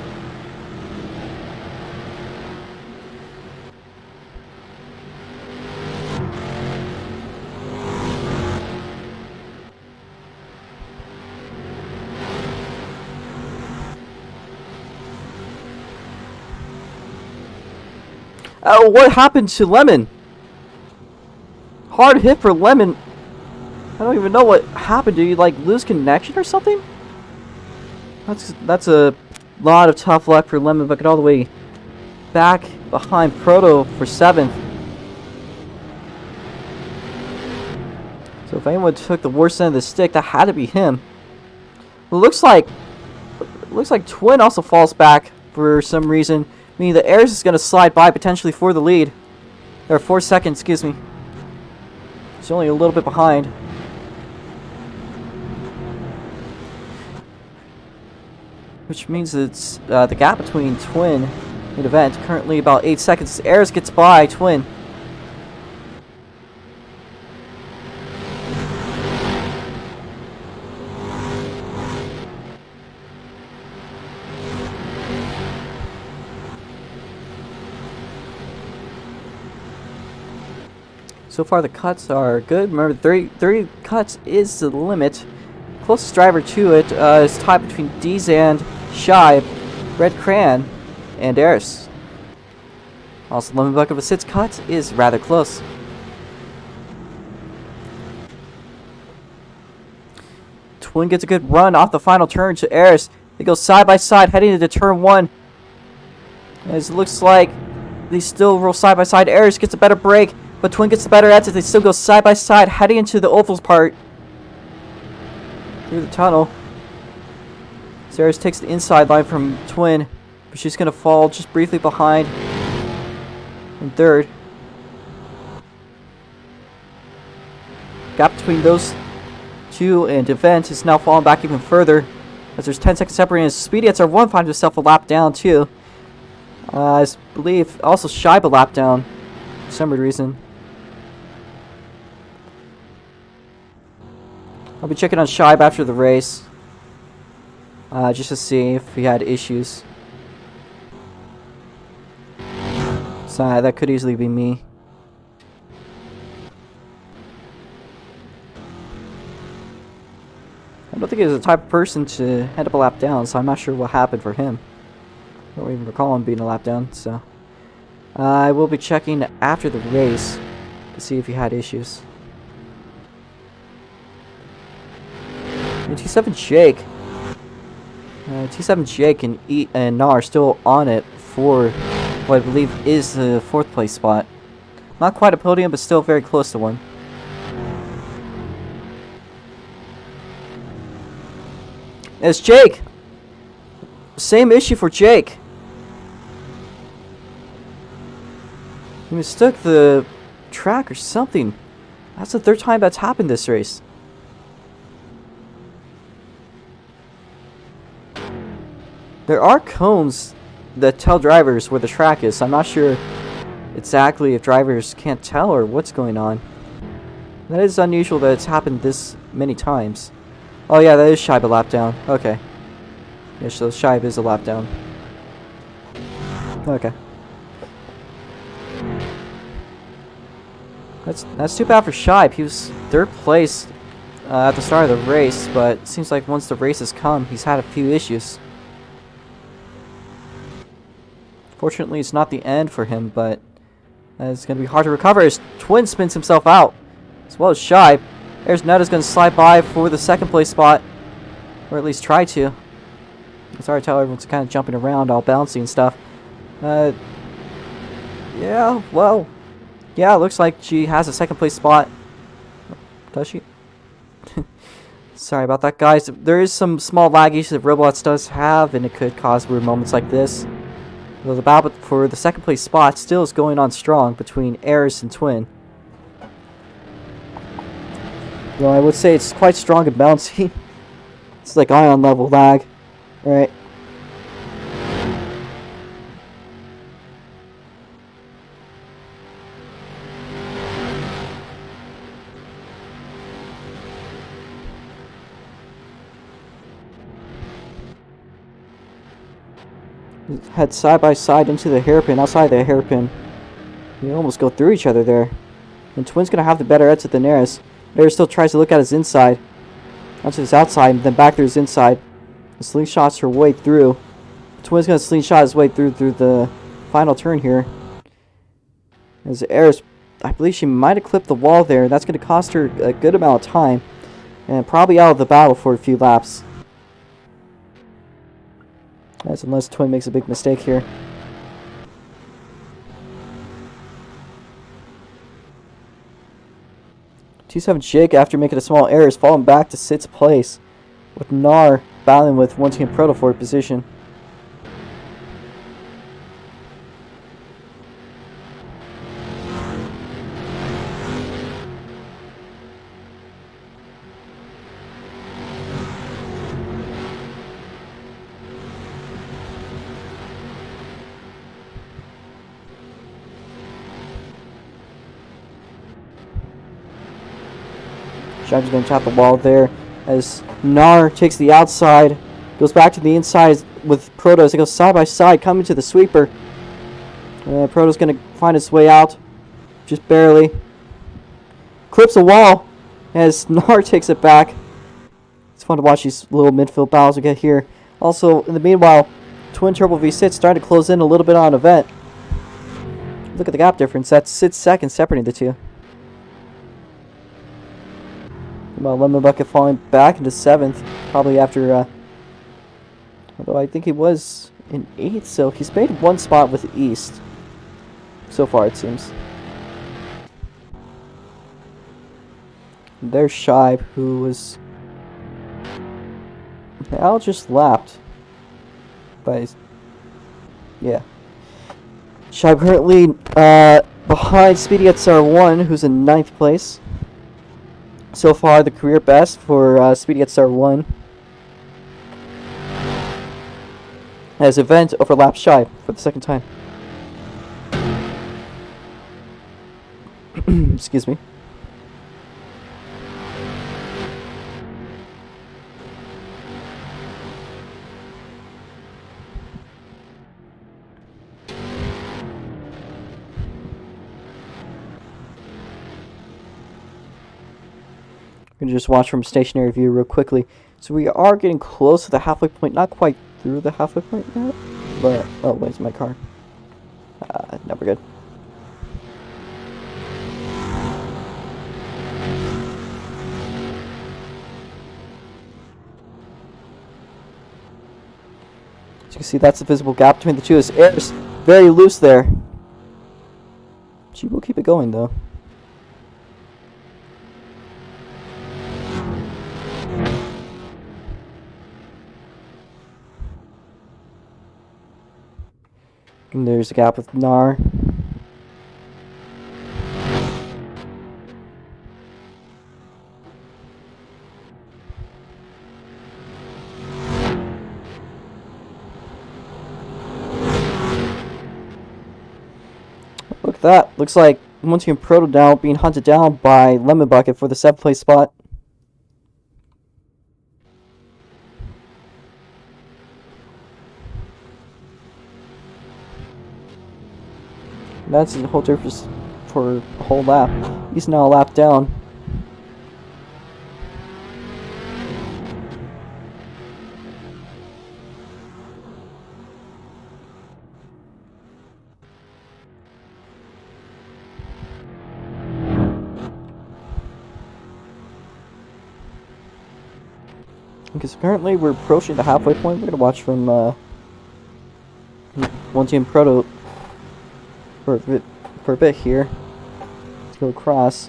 Oh, what happened to Lemon? Hard hit for Lemon. I don't even know what happened. Did he like lose connection or something? That's a lot of tough luck for Lemon Bucket all the way back behind Proto for 7th. So if anyone took the worst end of the stick, that had to be him. It looks like Twin also falls back for some reason, meaning the Airs is going to slide by potentially for the lead. Or 4 seconds, excuse me. He's only a little bit behind. Which means it's the gap between Twin and Event currently about 8 seconds. Airs gets by Twin. So far the cuts are good. Remember, 30 cuts is the limit. Closest driver to it is tied between Dzan, Shibe, Red Crayon, and Eris. Also, Lemon Bucket with 6 cuts is rather close. Twin gets a good run off the final turn to Eris. They go side by side heading into turn 1. As it looks like they still roll side by side. Eris gets a better break, but Twin gets the better exit. They still go side by side heading into the ovals part through the tunnel. Eris takes the inside line from Twin, but she's going to fall just briefly behind in 3rd. Gap between those 2 and Event is now falling back even further, as there's 10 seconds separating. As Speedy at R1 finds himself a lap down too. I believe also Shibe a lap down for some weird reason. I'll be checking on Shibe after the race, just to see if he had issues. So that could easily be me. I don't think he's the type of person to end up a lap down, so I'm not sure what happened for him. I don't even recall him being a lap down, so I will be checking after the race to see if he had issues. T7 Jake. T7 Jake and E and Na are still on it for what I believe is the 4th place spot. Not quite a podium, but still very close to one. It's Jake. Same issue for Jake. He mistook the track or something. That's the 3rd time that's happened this race. There are cones that tell drivers where the track is, so I'm not sure exactly if drivers can't tell or what's going on. That is unusual that it's happened this many times. Oh yeah, that is Shibe a lap down. Okay. Yeah, so Shibe is a lap down. Okay. That's too bad for Shibe. He was 3rd place at the start of the race, but it seems like once the race has come, he's had a few issues. Fortunately, it's not the end for him, but it's going to be hard to recover as Twin spins himself out, as well as Shibe. There's Netta's going to slide by for the 2nd place spot, or at least try to. It's hard to tell, everyone's kind of jumping around, all bouncy and stuff. Yeah, well, yeah, it looks like she has a 2nd place spot. Does she? Sorry about that, guys. There is some small lag issues that Roblox does have, and it could cause weird moments like this. Though the battle for the second place spot still is going on strong between Aris and Twin. Though I would say it's quite strong and bouncy. It's like ion level lag, right? Head side by side into the hairpin, outside the hairpin. You almost go through each other there. And Twin's gonna have the better exit than Aris. Aris still tries to look at his inside. Onto his outside, and then back through his inside. And slingshots her way through. Twin's gonna slingshot his way through the final turn here. As Aris, I believe she might have clipped the wall there. That's gonna cost her a good amount of time. And probably out of the battle for a few laps. As unless Twin makes a big mistake here. T7 Jake, after making a small error, is falling back to 6th place, with Nar battling with 1 Team Proto for position. Shine's going to tap the wall there as Nar takes the outside, goes back to the inside with Proto as they go side by side, coming to the sweeper. Proto's going to find his way out, just barely. Clips a wall as Nar takes it back. It's fun to watch these little midfield battles we get here. Also, in the meanwhile, Twin Turbo V6 starting to close in a little bit on event. Look at the gap difference. That's 6 seconds separating the two. Lemon Bucket falling back into 7th, probably after, although I think he was in 8th, so he's made 1 spot with East, so far it seems. There's Shibe, who was now just lapped by, yeah. Shibe currently behind Speedy at SR1, who's in 9th place. So far, the career best for Speedy at Star 1. As Event overlaps Shibe for the 2nd time. Excuse me. We can just watch from stationary view real quickly. So we are getting close to the halfway point. Not quite through the halfway point yet. But, oh, where's my car? No, we're good. As you can see, that's the visible gap between the two. This air is very loose there. She will keep it going, though. And there's a gap with Nar. Look at that. Looks like one Team Proto now being hunted down by Lemon Bucket for the 7th place spot. That's the whole difference for a whole lap. He's now a lap down. Because currently we're approaching the halfway point. We're going to watch from one Team Proto for a bit here. Let's go across.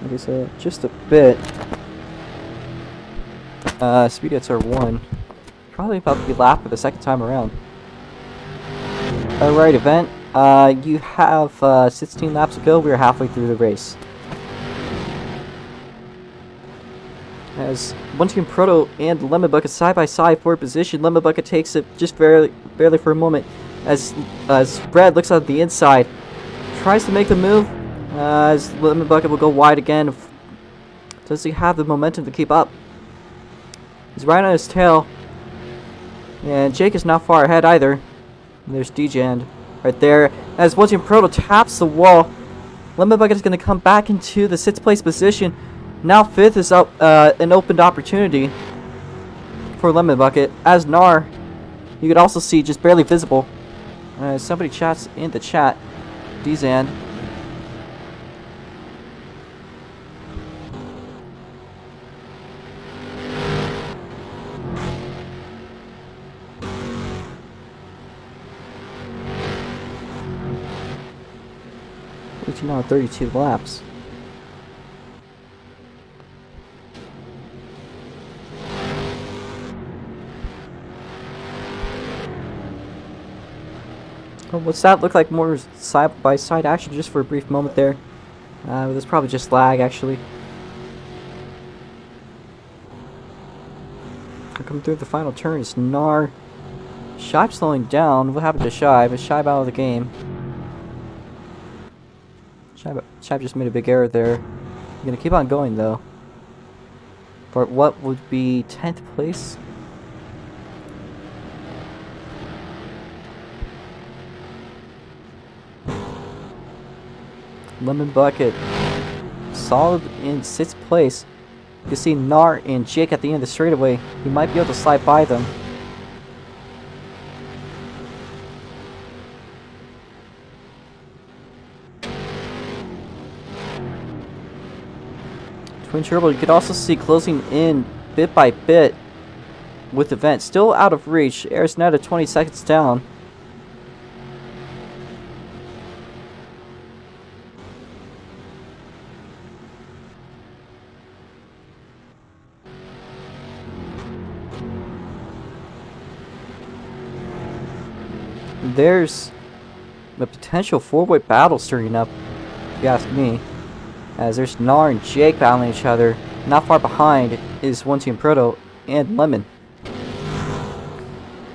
Okay, so just a bit. Speed hits are 1. Probably about to be lapped for the second time around. Alright, event. You have 16 laps to go. We're halfway through the race. As One Team Proto and Lemon Bucket side by side for position, Lemon Bucket takes it just barely for a moment. As Red looks at the inside, tries to make the move. As Lemon Bucket will go wide again. Does he have the momentum to keep up? He's right on his tail. And Jake is not far ahead either. And there's DJ right there. As One Team Proto taps the wall, Lemon Bucket is going to come back into the 6th place position. Now 5th is up, an opened opportunity for Lemon Bucket. As Nar, you could also see just barely visible. Somebody chats in the chat. Dzan. Now 32 laps. Oh, what's that look like? More side by side action just for a brief moment there. There's probably just lag actually. Coming through the final turn is Nar. Shibe slowing down. What happened to Shibe? Is Shibe out of the game? Shibe just made a big error there. I'm gonna keep on going though. For what would be 10th place? Lemon Bucket solid in 6th place. You can see Nar and Jake at the end of the straightaway. He might be able to slide by them. Twin Turbo, you could also see closing in bit by bit with Event. Still out of reach. Air's now at 20 seconds down. There's a potential 4-way battle stirring up, if you ask me. As there's Nar and Jake battling each other. Not far behind is One Team Proto and Lemon.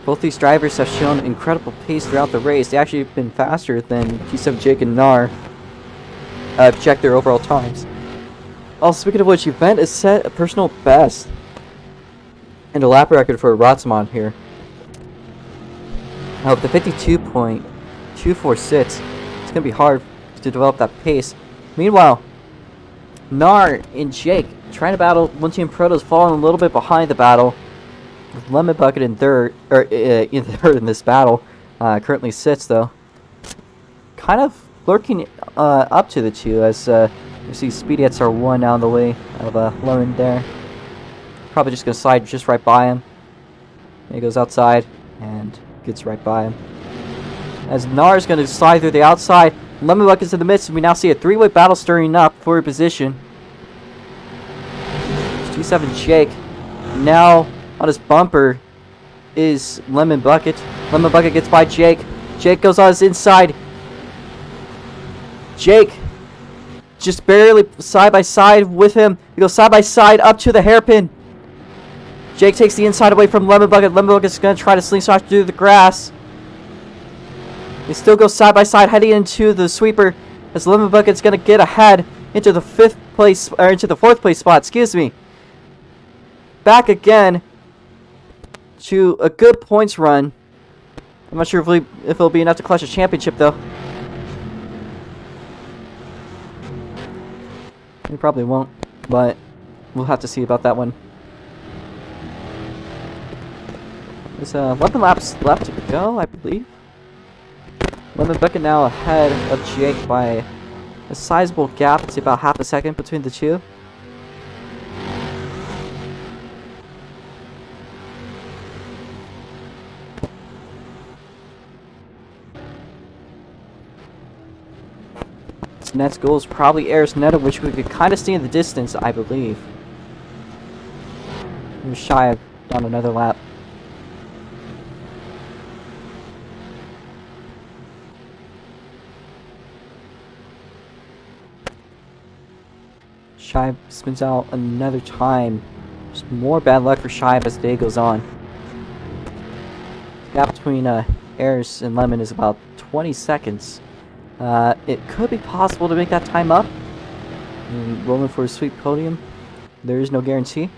Both these drivers have shown incredible pace throughout the race. They actually have been faster than T7 Jake and Nar. I've checked their overall times. Also, speaking of which, Event has set a personal best and a lap record for a ROX mod here. Now with the 52.246, it's going to be hard to develop that pace. Meanwhile, Nar and Jake trying to battle. One Team Proto's falling a little bit behind the battle. With Lemon Bucket in third, in this battle. Currently sits though. Kind of lurking up to the two as you see Speedy Hits are 1 down the way of Lemon there. Probably just gonna slide just right by him. And he goes outside and gets right by him. As Nar is gonna slide through the outside. Lemon Bucket's in the midst, and we now see a 3-way battle stirring up for a position. G7 Jake. Now on his bumper is Lemon Bucket. Lemon Bucket gets by Jake. Jake goes on his inside. Jake just barely side by side with him. He goes side by side up to the hairpin. Jake takes the inside away from Lemon Bucket. Lemon Bucket's going to try to slingshot through the grass. They still go side by side, heading into the sweeper as Lemon Bucket's gonna get ahead into the 5th place, or into the 4th place spot. Excuse me. Back again to a good points run. I'm not sure if it'll be enough to clutch a championship though. It probably won't, but we'll have to see about that one. There's 11 laps left to go, I believe. Lemon Bucket now ahead of Jake by a sizable gap. It's about half a second between the two. Next goal is probably Arisneta, which we could kind of see in the distance, I believe. I'm shy of on another lap. Shive spins out another time. Just more bad luck for Shive as the day goes on. The gap between Airs and Lemon is about 20 seconds. It could be possible to make that time up. And rolling for a sweet podium. There is no guarantee.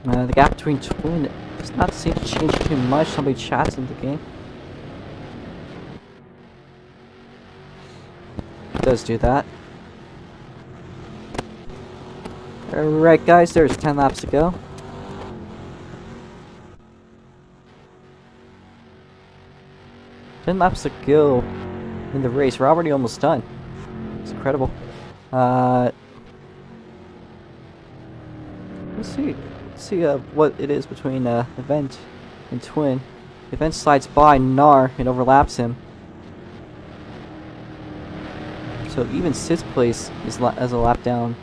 The gap between Twin does not seem to change too much. Somebody chats in the game. It does do that. Alright guys, there's 10 laps to go. Ten laps to go in the race. We're already almost done. It's incredible. Let's see. What it is between Event and Twin. Event slides by Nar and overlaps him. So even 6th place is as a lap down.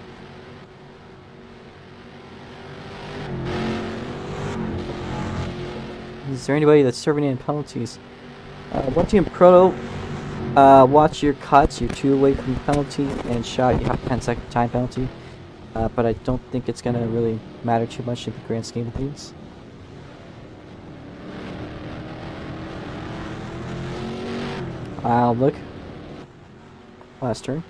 Is there anybody that's serving any penalties? One team Proto, watch your cuts. You're 2 away from the penalty, and shot you have 10-second time penalty. But I don't think it's gonna really matter too much in the grand scheme of things. Look. Last turn.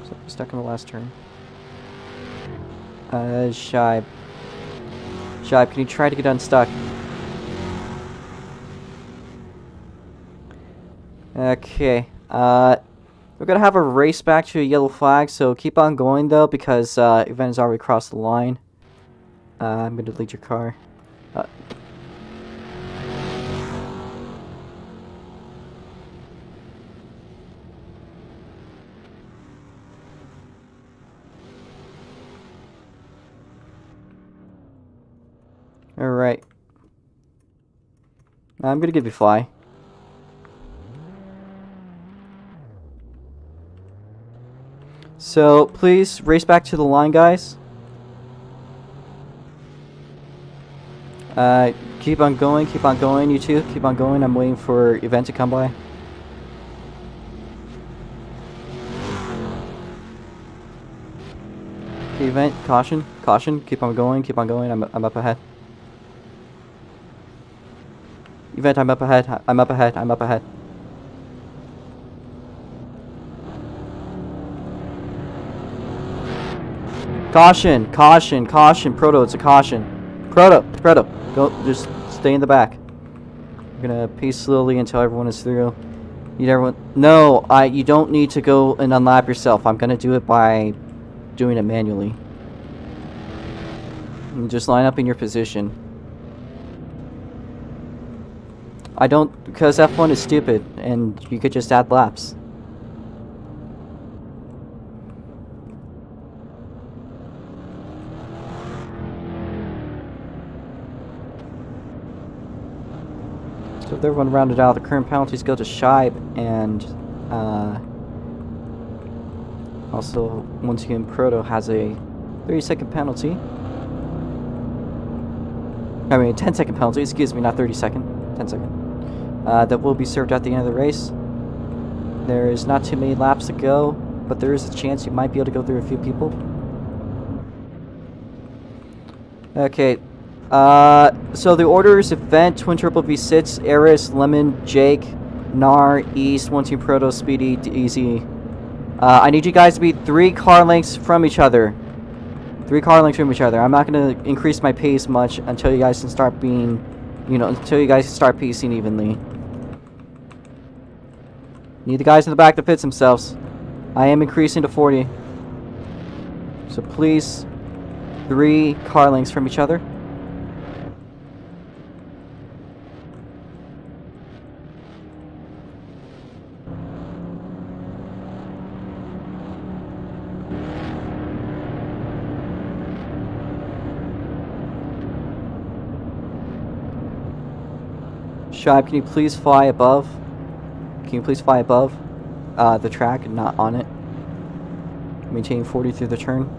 So stuck in the last turn. Shibe. Shibe, can you try to get unstuck? Okay, we're gonna have a race back to a yellow flag, so keep on going though, because event has already crossed the line. I'm gonna delete your car. Alright. I'm gonna give you fly. So, please, race back to the line, guys. Keep on going, you two. Keep on going. I'm waiting for Event to come by. Okay, Event, caution, caution. Keep on going, I'm up ahead. Event, I'm up ahead, I'm up ahead. Caution, Proto, it's a caution. Proto, go, just stay in the back. I'm gonna pace slowly until everyone is through. Need everyone, no, you don't need to go and unlap yourself. I'm gonna do it by doing it manually. And just line up in your position. Because F1 is stupid, and you could just add laps. So with everyone rounded out, the current penalties go to Shibe, and also once again Proto has a 30-second penalty. I mean a 10-second penalty, excuse me, not 30-second, 10-second. That will be served at the end of the race. There is not too many laps to go, but there is a chance you might be able to go through a few people. Okay. So the order is Event, Twin Triple V6, Eris, Lemon, Jake, Nar, East, One Team Proto, Speedy, Easy. I need you guys to be 3 car lengths from each other. 3 car lengths from each other. I'm not going to increase my pace much until you guys can start being, until you guys can start pacing evenly. Need the guys in the back to fix themselves. I am increasing to 40. So please, 3 car lengths from each other. Shibe, can you please fly above? Can you please fly above the track and not on it? Maintain 40 through the turn.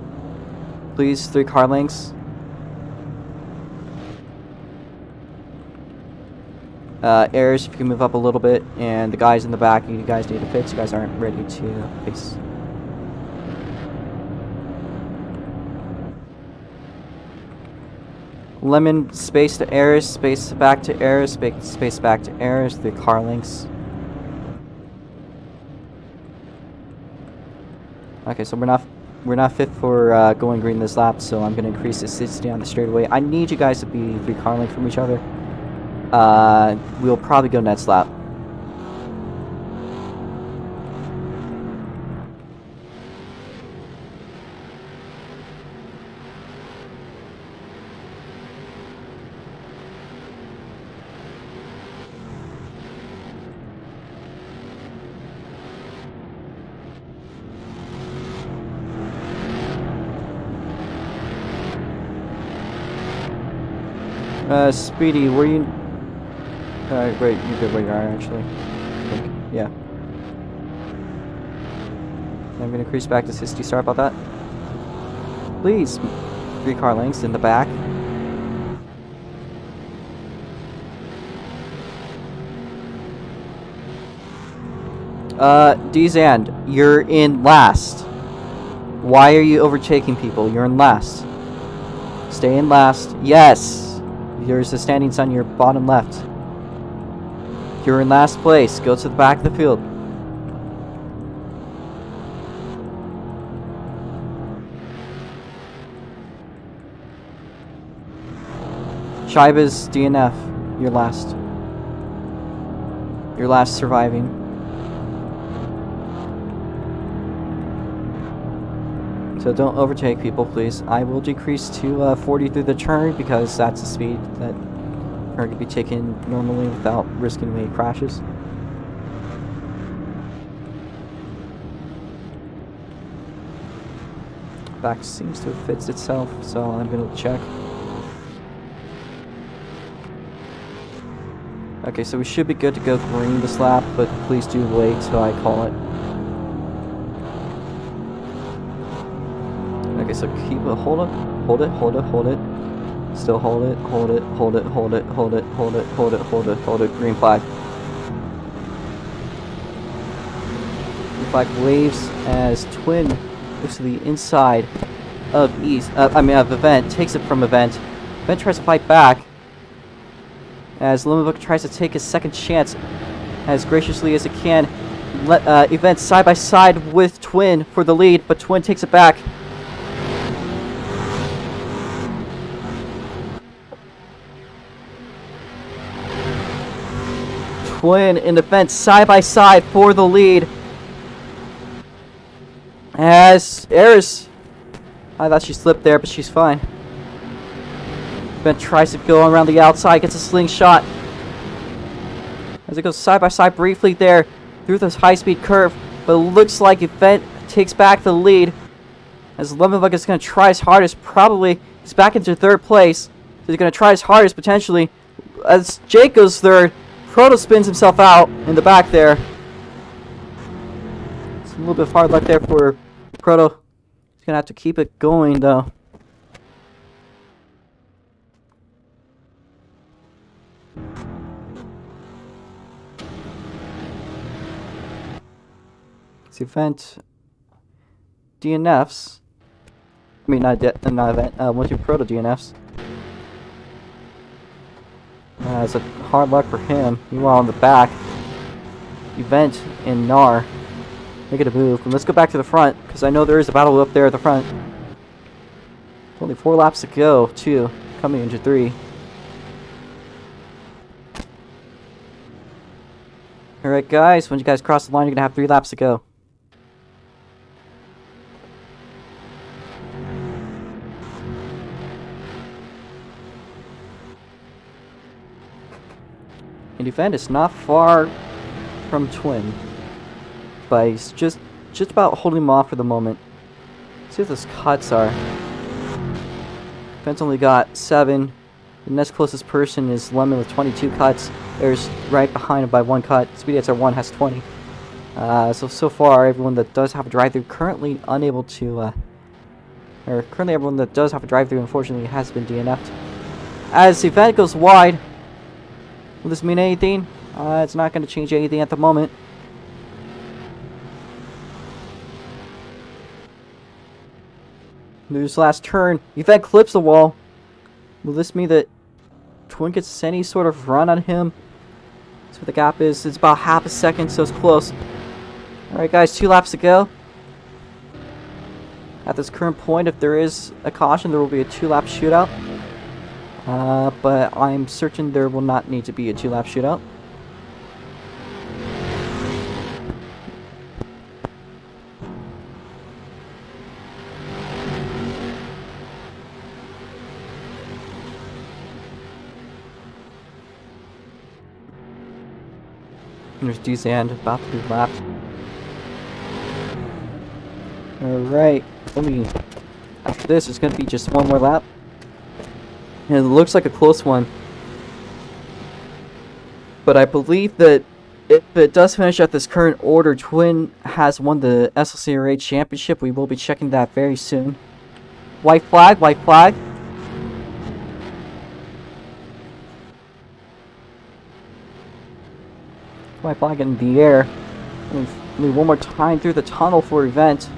Please, 3 car lengths. Airs, if you can move up a little bit, and the guys in the back, you guys need to fix. You guys aren't ready to fix. Lemon, space to airs, space back to airs, space back to airs, 3 car lengths. Okay, so we're not fit for going green this lap, so I'm gonna increase the 60 on the straightaway. I need you guys to be 3 car lengths from each other. We'll probably go next lap. Speedy, were you... Great, you're good where you are, actually. I think. Yeah. I'm gonna increase back to 60. Sorry about that. Please, 3 car lengths in the back. D-Zand, you're in last. Why are you overtaking people? You're in last. Stay in last. Yes! There's the standings on your bottom left. You're in last place. Go to the back of the field. Shiba's DNF. You're last. You're last surviving. So don't overtake people, please. I will decrease to 40 through the turn because that's the speed that are going to be taken normally without risking any crashes. Back seems to have fixed itself, so I'm going to check. Okay, so we should be good to go green this lap, but please do wait till I call it. Okay, so keep it, hold it. Still hold it, hold it, green flag. Green flag waves as Twin looks to the inside of of Event, takes it from Event. Event tries to fight back as Limbook tries to take his second chance as graciously as it can. Event side by side with Twin for the lead, but Twin takes it back. Twin and Event side by side for the lead. As Eris, I thought she slipped there, but she's fine. Event tries to go around the outside, gets a slingshot. As it goes side by side briefly there through this high-speed curve, but it looks like Event takes back the lead. As Lemonbug is going to try his hardest, probably he's back into 3rd place. So he's going to try his hardest potentially. As Jake goes 3rd. Proto spins himself out in the back there. It's a little bit of hard luck there for Proto. He's gonna have to keep it going though. It's Event DNFs. I mean, not Event. Once you Proto DNFs. It's a hard luck for him. Meanwhile, in the back, Event and Nar making a move. And let's go back to the front, because I know there is a battle up there at the front. Only 4 laps to go, 2 coming into 3. Alright guys, when you guys cross the line, you're going to have 3 laps to go. And Event is not far from Twin, but he's just about holding him off for the moment. Let's see what those cuts are. Event's only got 7. The next closest person is Lemon with 22 cuts. There's right behind him by 1 cut. Speedy SR1 has 20. So far, everyone that does have a drive-through currently unable to, or currently everyone that does have a drive-through unfortunately has been DNF'd. As the event goes wide, will this mean anything? It's not going to change anything at the moment. There's last turn. Event clips the wall. Will this mean that Twin gets any sort of run on him? That's what the gap is. It's about half a second, so it's close. Alright guys, 2 laps to go. At this current point, if there is a caution, there will be a 2-lap shootout. But I'm certain there will not need to be a 2-lap shootout. There's D-Sand about to be lapped. Alright, after this, it's going to be just 1 more lap. And it looks like a close one. But I believe that if it does finish at this current order, Twin has won the SLCORA Championship. We will be checking that very soon. White flag, white flag. White flag in the air. Only 1 more time through the tunnel for event.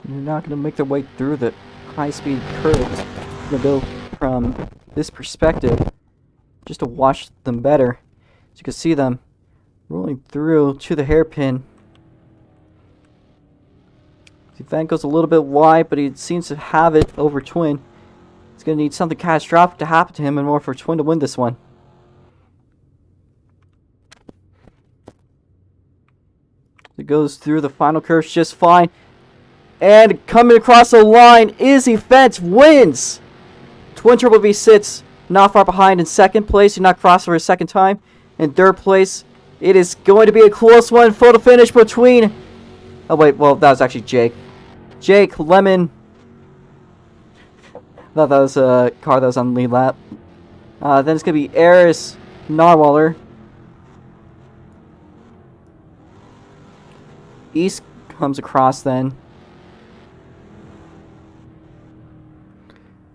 They're not going to make their way through the high-speed curves. I'm going to go from this perspective just to watch them better. So you can see them rolling through to the hairpin. The event goes a little bit wide, but he seems to have it over Twin. He's going to need something catastrophic to happen to him in order for Twin to win this one. It goes through the final curves just fine. And coming across the line is Event wins! Twin Turbo V sits not far behind in 2nd place. He not crossed for a 2nd time. In 3rd place, it is going to be a close one. Photo finish between... Oh wait, well that was actually Jake. Jake Lemon. I thought that was a car that was on the lead lap. Then it's going to be Eris Narwaller. East comes across then.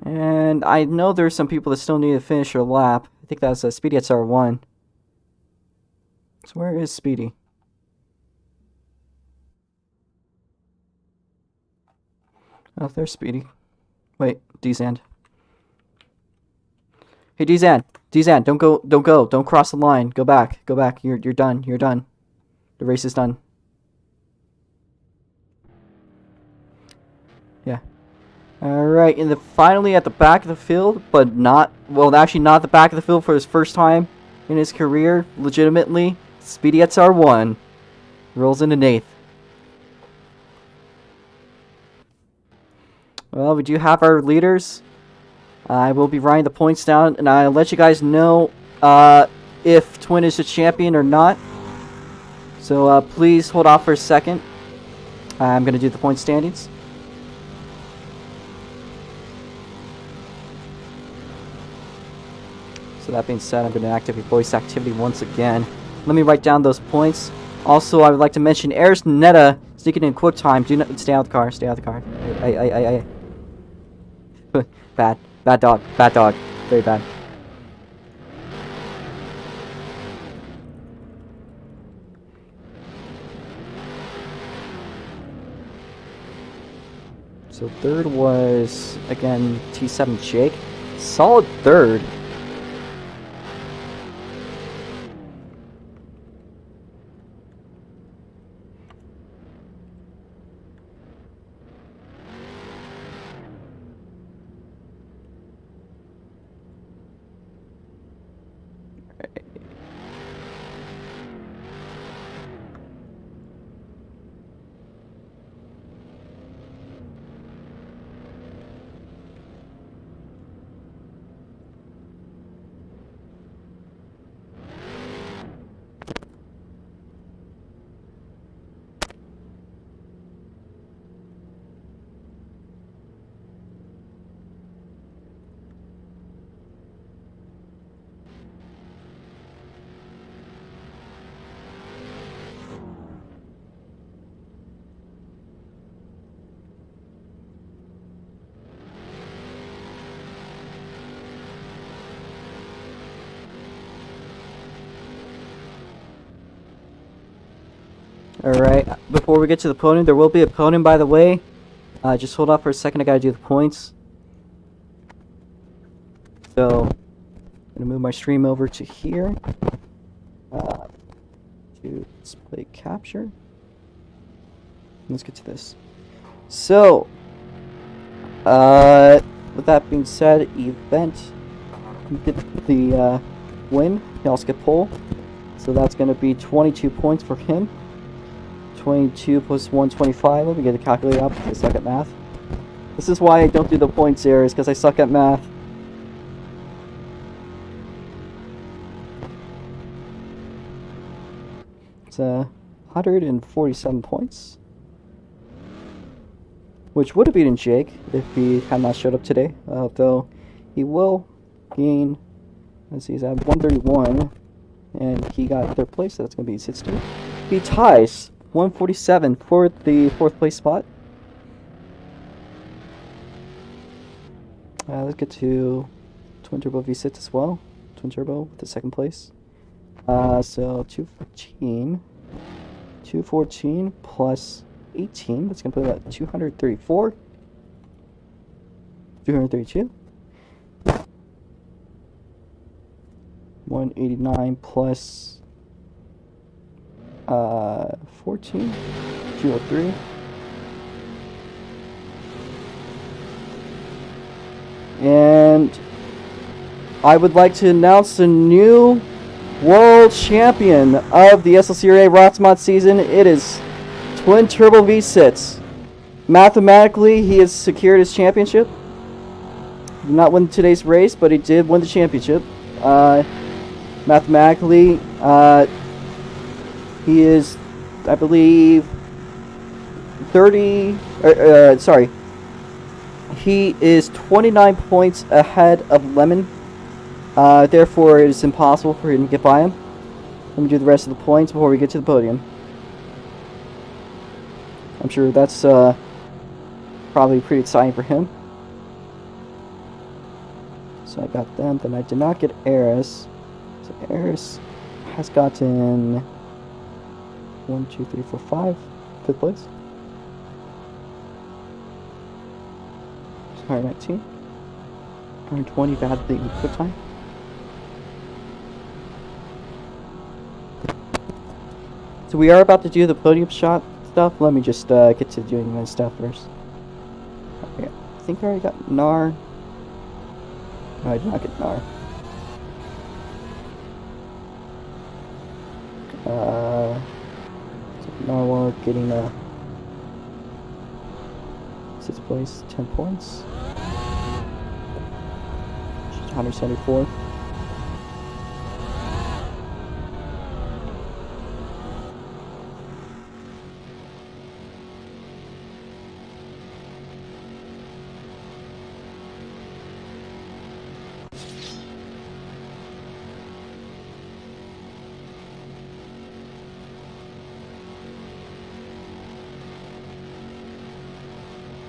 And I know there's some people that still need to finish their lap. I think that's Speedy at SR1. So where is Speedy? Oh, there's Speedy. Wait, D-Sand. Hey, D-Sand. D-Sand, don't go. Don't cross the line. Go back. You're done. You're done. The race is done. Yeah. Alright, and finally at the back of the field, but not, well, actually not the back of the field for his first time in his career, legitimately, Speedy at SR1 rolls into 8th. Well, we do have our leaders. I will be writing the points down, and I'll let you guys know if Twin is the champion or not. So please hold off for a second. I'm going to do the point standings. So that being said, I'm going to activate voice activity once again. Let me write down those points. Also, I would like to mention Eris Netta sneaking in quick time. Do not stay out of the car. Stay out of the car. Bad dog. Very bad. So 3rd was again T7 Jake. Solid 3rd. Alright, before we get to the podium, there will be a podium, by the way. Just hold off for a second, I gotta do the points. So, I'm gonna move my stream over to here. To display capture. Let's get to this. So, with that being said, event, you get the win. You also get pole. So that's going to be 22 points for him. 22 plus 125. Let me get a calculator up because I suck at math. This is why I don't do the points here, is because I suck at math. It's 147 points. Which would have beaten Jake if he had not showed up today. Though he will gain, let's see, he's at 131. And he got third place, so that's going to be 16. He ties 147 for the fourth place spot. Let's get to Twin Turbo V6 as well. Twin Turbo with the second place. So 214. 214 plus 18. That's going to put it at 234. 232. 189 plus 14. 203. And I would like to announce the new world champion of the SLCORA ROX Mods season. It is Twin Turbo V6. Mathematically, he has secured his championship. Did not win today's race, but he did win the championship. Mathematically, he is, I believe, 30. Sorry. He is 29 points ahead of Lemon. Therefore, it is impossible for him to get by him. Let me do the rest of the points before we get to the podium. I'm sure that's probably pretty exciting for him. So I got them. Then I did not get Eris. So Eris has gotten 1, 2, 3, 4, 5. Fifth place. 119. 120 if I had the quick time. So we are about to do the podium shot stuff. Let me just get to doing my stuff first. Okay. I think I already got Nar. No, I did not get Nar. So Narwhal getting a 6th place, 10 points. She's 174.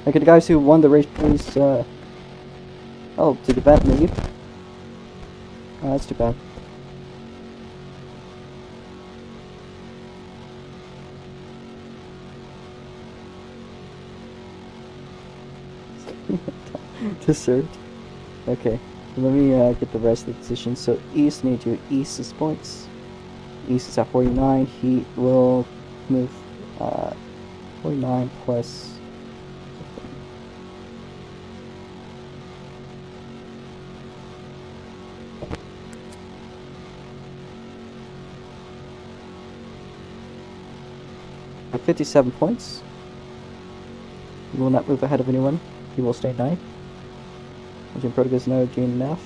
Okay, the guys who won the race, please, oh, did the event leave? Oh, that's too bad. Dessert. Okay, let me get the rest of the positions. So East, need to do East's points. East is at 49. He will move 49 plus 57 points. He will not move ahead of anyone. He will stay 9. Jim Protogus now gain enough.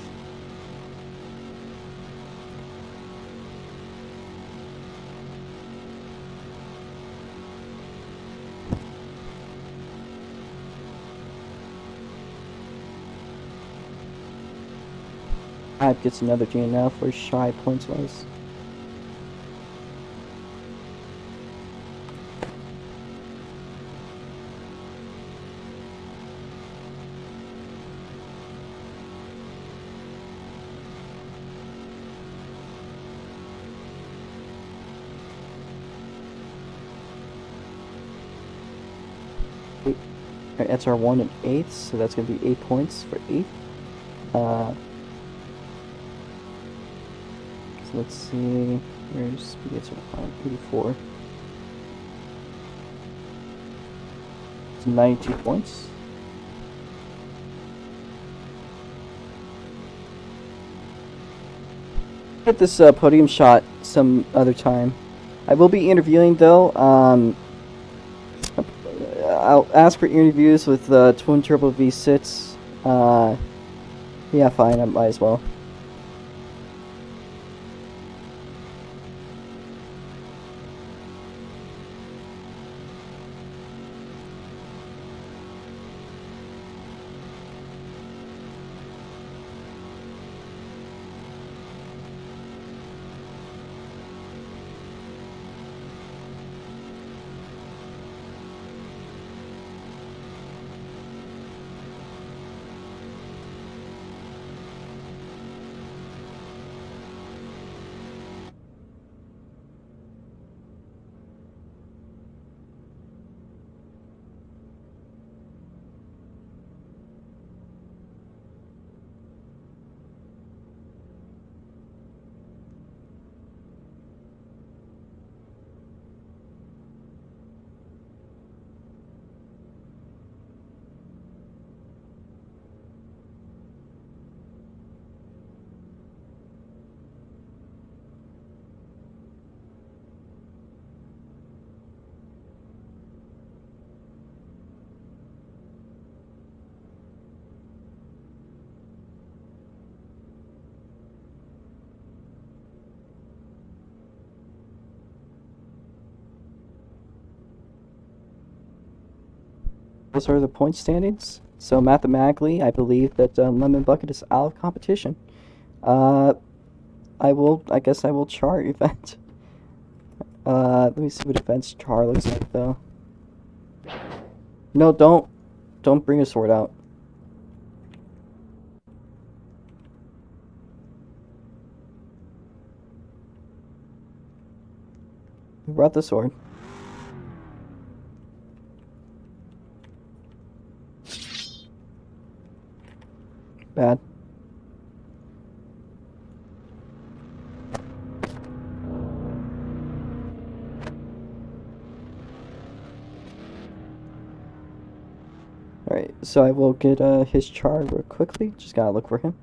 Hype gets another gain now for shy points wise. Alright, that's our 1 and 8th, so that's going to be 8 points for 8th. So let's see, where's speed? It's 84. It's 92 points. Get this podium shot some other time. I will be interviewing though. I'll ask for interviews with Twin Turbo V6. Yeah, fine, I might as well. Those are the point standings. So mathematically, I believe that Lemon Bucket is out of competition. I guess I will char event. Let me see what events char looks like though. No, don't bring a sword out. Who brought the sword? Bad. Alright, so I will get his char real quickly. Just gotta look for him.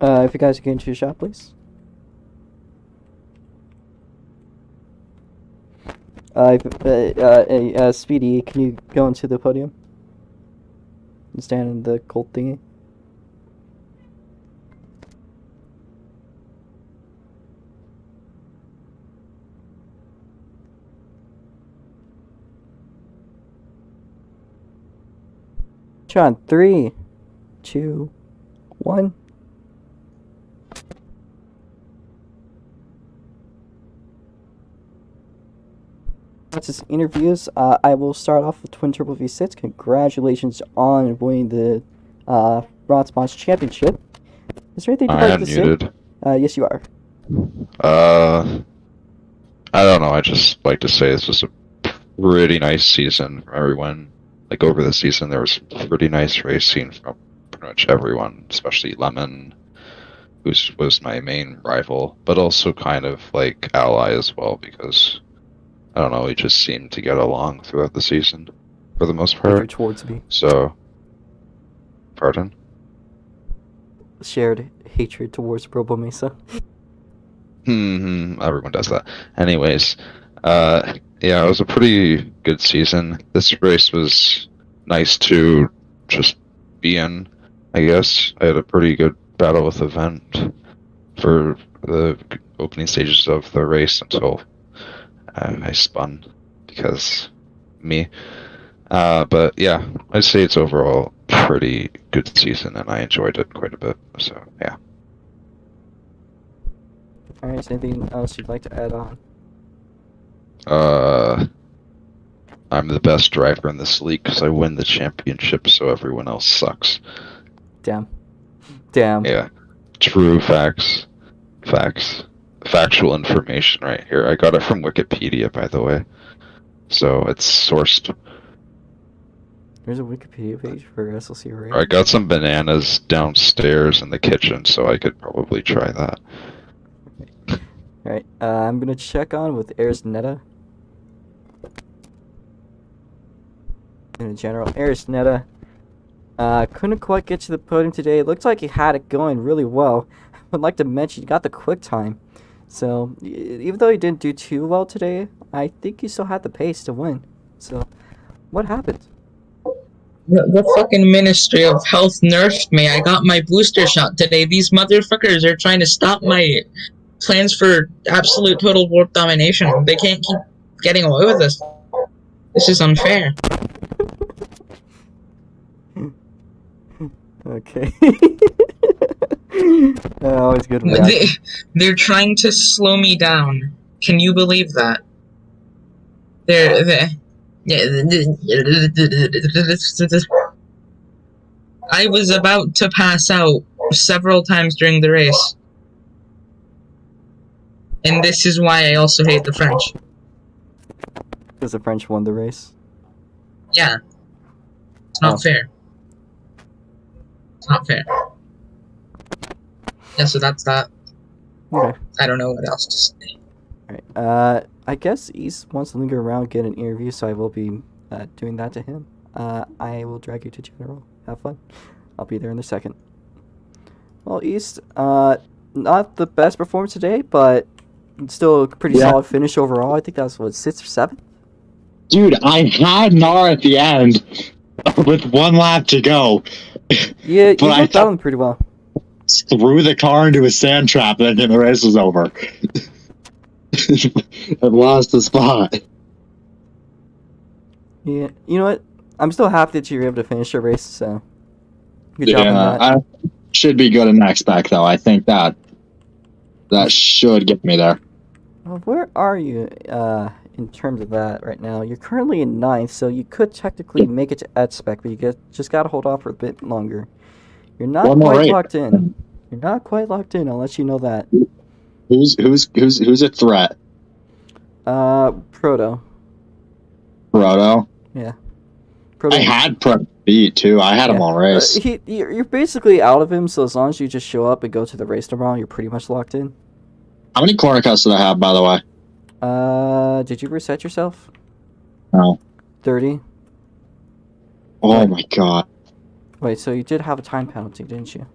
If you guys get into the shop, please. Speedy, can you go into the podium? And stand in the gold thingy? John, 3, 2, 1. That's his interviews. I will start off with Twin Turbo V6. Congratulations on winning the ROX Mods Championship. Is there anything you'd like to say? Yes, you are. I don't know. I just like to say this was a pretty nice season from everyone. Like over the season, there was pretty nice racing from pretty much everyone, especially Lemon, who was my main rival, but also kind of like ally as well because I don't know, we just seemed to get along throughout the season for the most Hatred part. towards me. So, pardon? Shared hatred towards Robo Mesa. Everyone does that. Anyways, yeah, it was a pretty good season. This race was nice to just be in, I guess. I had a pretty good battle with Event for the opening stages of the race until I spun because me. But yeah, I'd say it's overall pretty good season, and I enjoyed it quite a bit. So yeah. Alright, is there anything else you'd like to add on? I'm the best driver in this league because I win the championship, so everyone else sucks. Damn. Damn. Yeah, true facts. Facts. Factual information right here. I got it from Wikipedia, by the way. So it's sourced. There's a Wikipedia page for SLCORA. I got some bananas downstairs in the kitchen, so I could probably try that. Alright, I'm gonna check on with Aris Netta. In general, Aris Netta couldn't quite get to the podium today. It looked like he had it going really well. I would like to mention he got the quick time. So, even though he didn't do too well today, I think he still had the pace to win. So, what happened? The fucking Ministry of Health nerfed me. I got my booster shot today. These motherfuckers are trying to stop my plans for absolute total world domination. They can't keep getting away with this. This is unfair. Okay. Always good. They're trying to slow me down. Can you believe that? I was about to pass out several times during the race. And this is why I also hate the French. Because the French won the race? Yeah. It's not fair. It's not fair. Yeah, so that's that. Okay. I don't know what else to say. Alright, I guess East wants to linger around, get an interview, so I will be doing that to him. I will drag you to General. Have fun. I'll be there in a second. Well, East, not the best performance today, but still a pretty solid finish overall. I think that was, what, 6th or 7th? Dude, I had Nar at the end with 1 lap to go. Yeah, you got that one pretty well. Threw the car into a sand trap, and then the race was over. I lost the spot. Yeah, you know what? I'm still happy that you were able to finish your race, so good job on that. I should be good in next back, though. I think that should get me there. Well, where are you in terms of that right now? You're currently in 9th, so you could technically make it to Ed-Spec, but you just got to hold off for a bit longer. You're not quite locked in. You're not quite locked in, I'll let you know that. Who's a threat? Proto. Proto? Yeah. Proto. I had Proto beat, too. I had him all race. You're basically out of him, so as long as you just show up and go to the race tomorrow, you're pretty much locked in. How many corner cuts did I have, by the way? Did you reset yourself? No. 30? Oh my god. Wait, so you did have a time penalty, didn't you?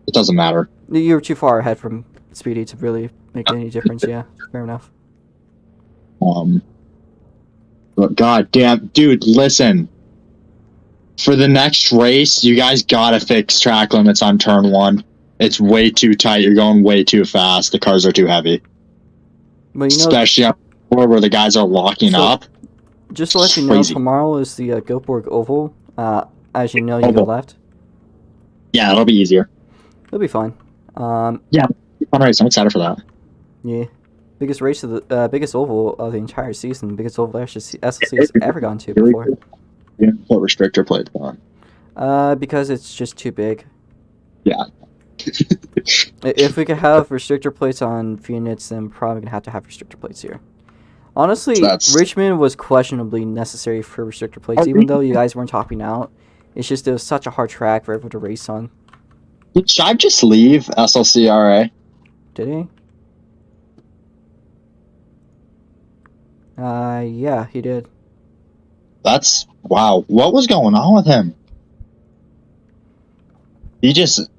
It doesn't matter. You were too far ahead from Speedy to really make any difference, yeah. Fair enough. But god damn, dude, listen. For the next race, you guys gotta fix track limits on turn 1. It's way too tight. You're going way too fast. The cars are too heavy. But you know, especially on where the guys are locking up. Just to let you know, tomorrow is the Goteborg Oval. As you know, you go left. Yeah, it'll be easier. It'll be fine. Yeah, fun race. I'm excited for that. Yeah. Biggest race of the biggest oval of the entire season. Biggest oval SLC has ever gone to before. You didn't put restrictor plates on. Because it's just too big. Yeah. If we could have restrictor plates on Phoenix, then probably gonna have to have restrictor plates here. Honestly, Richmond was questionably necessary for restrictor plates, even though you guys weren't topping out. It's just it was such a hard track for everyone to race on. Did Shive just leave SLCRA? Did he? Yeah, he did. That's wow. What was going on with him? He just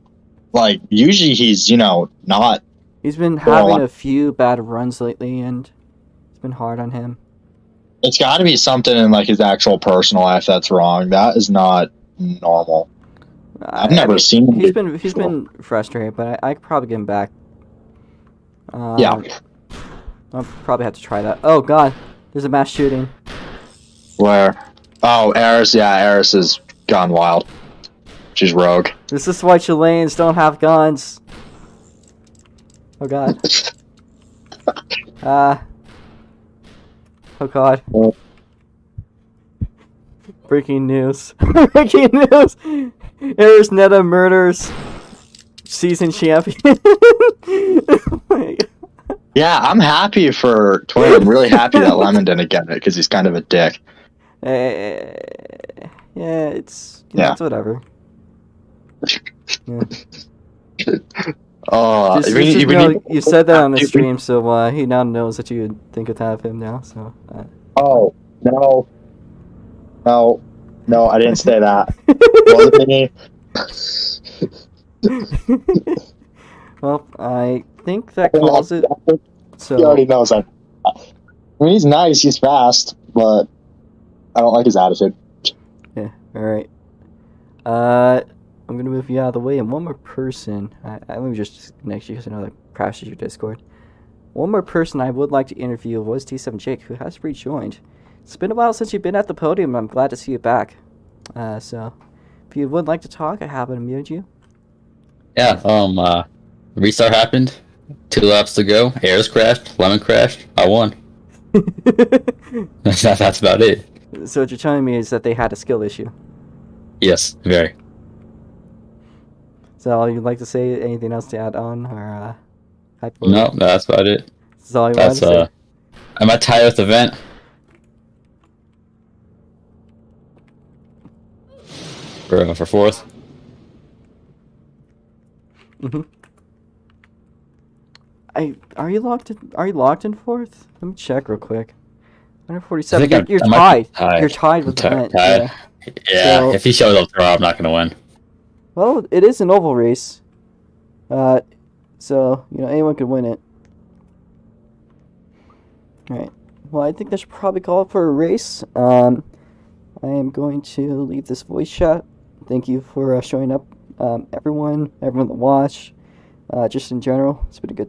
like usually he's not. He's been Well, having a few bad runs lately, and it's been hard on him. It's got to be something in like his actual personal life that's wrong. That is not normal. I've never seen him. He's been frustrated, but I could probably get him back. Yeah. I'll probably have to try that. Oh God, there's a mass shooting. Where? Oh, Eris. Yeah, Eris has gone wild. She's rogue. This is why Chileans don't have guns. Oh God. Oh God. Breaking news. Breaking news. Eris Netta murders season champion. Oh my God. Yeah, I'm happy for Twin. I'm really happy that Lemon didn't get it because he's kind of a dick. Yeah, it's Yeah. it's whatever. Yeah. Oh, You said that on the stream, so he now knows that you think of have him now. So. Oh no, I didn't say that. Wasn't me. Well, I think that calls it. He already So knows that. I mean, he's nice, he's fast, but I don't like his attitude. yeah, all right. I'm gonna move you out of the way, and one more person. Let me just disconnect you because I know that crashes your Discord. One more person I would like to interview was T7 Jake, who has rejoined. It's been a while since you've been at the podium, and I'm glad to see you back. So, if you would like to talk, I have unmuted you. Yeah, restart happened. 2 laps to go. Airs crashed. Lemon crashed. I won. That's about it. So what you're telling me is that they had a skill issue. Yes, very. Is that all you'd like to say? Anything else to add on, or No, that's about it. That's all you wanted That's to say? I'm at tie with the vent. For fourth. Mm-hmm. Are you locked in fourth? Let me check real quick. 147. You're tied. You're tied with the vent. Tied. Yeah. So- If he shows up tomorrow, I'm not gonna win. Well, it is an oval race. So anyone could win it. All right. Well, I think that should probably call for a race. I am going to leave this voice chat. Thank you for showing up, everyone that watched. Just in general, it's been a good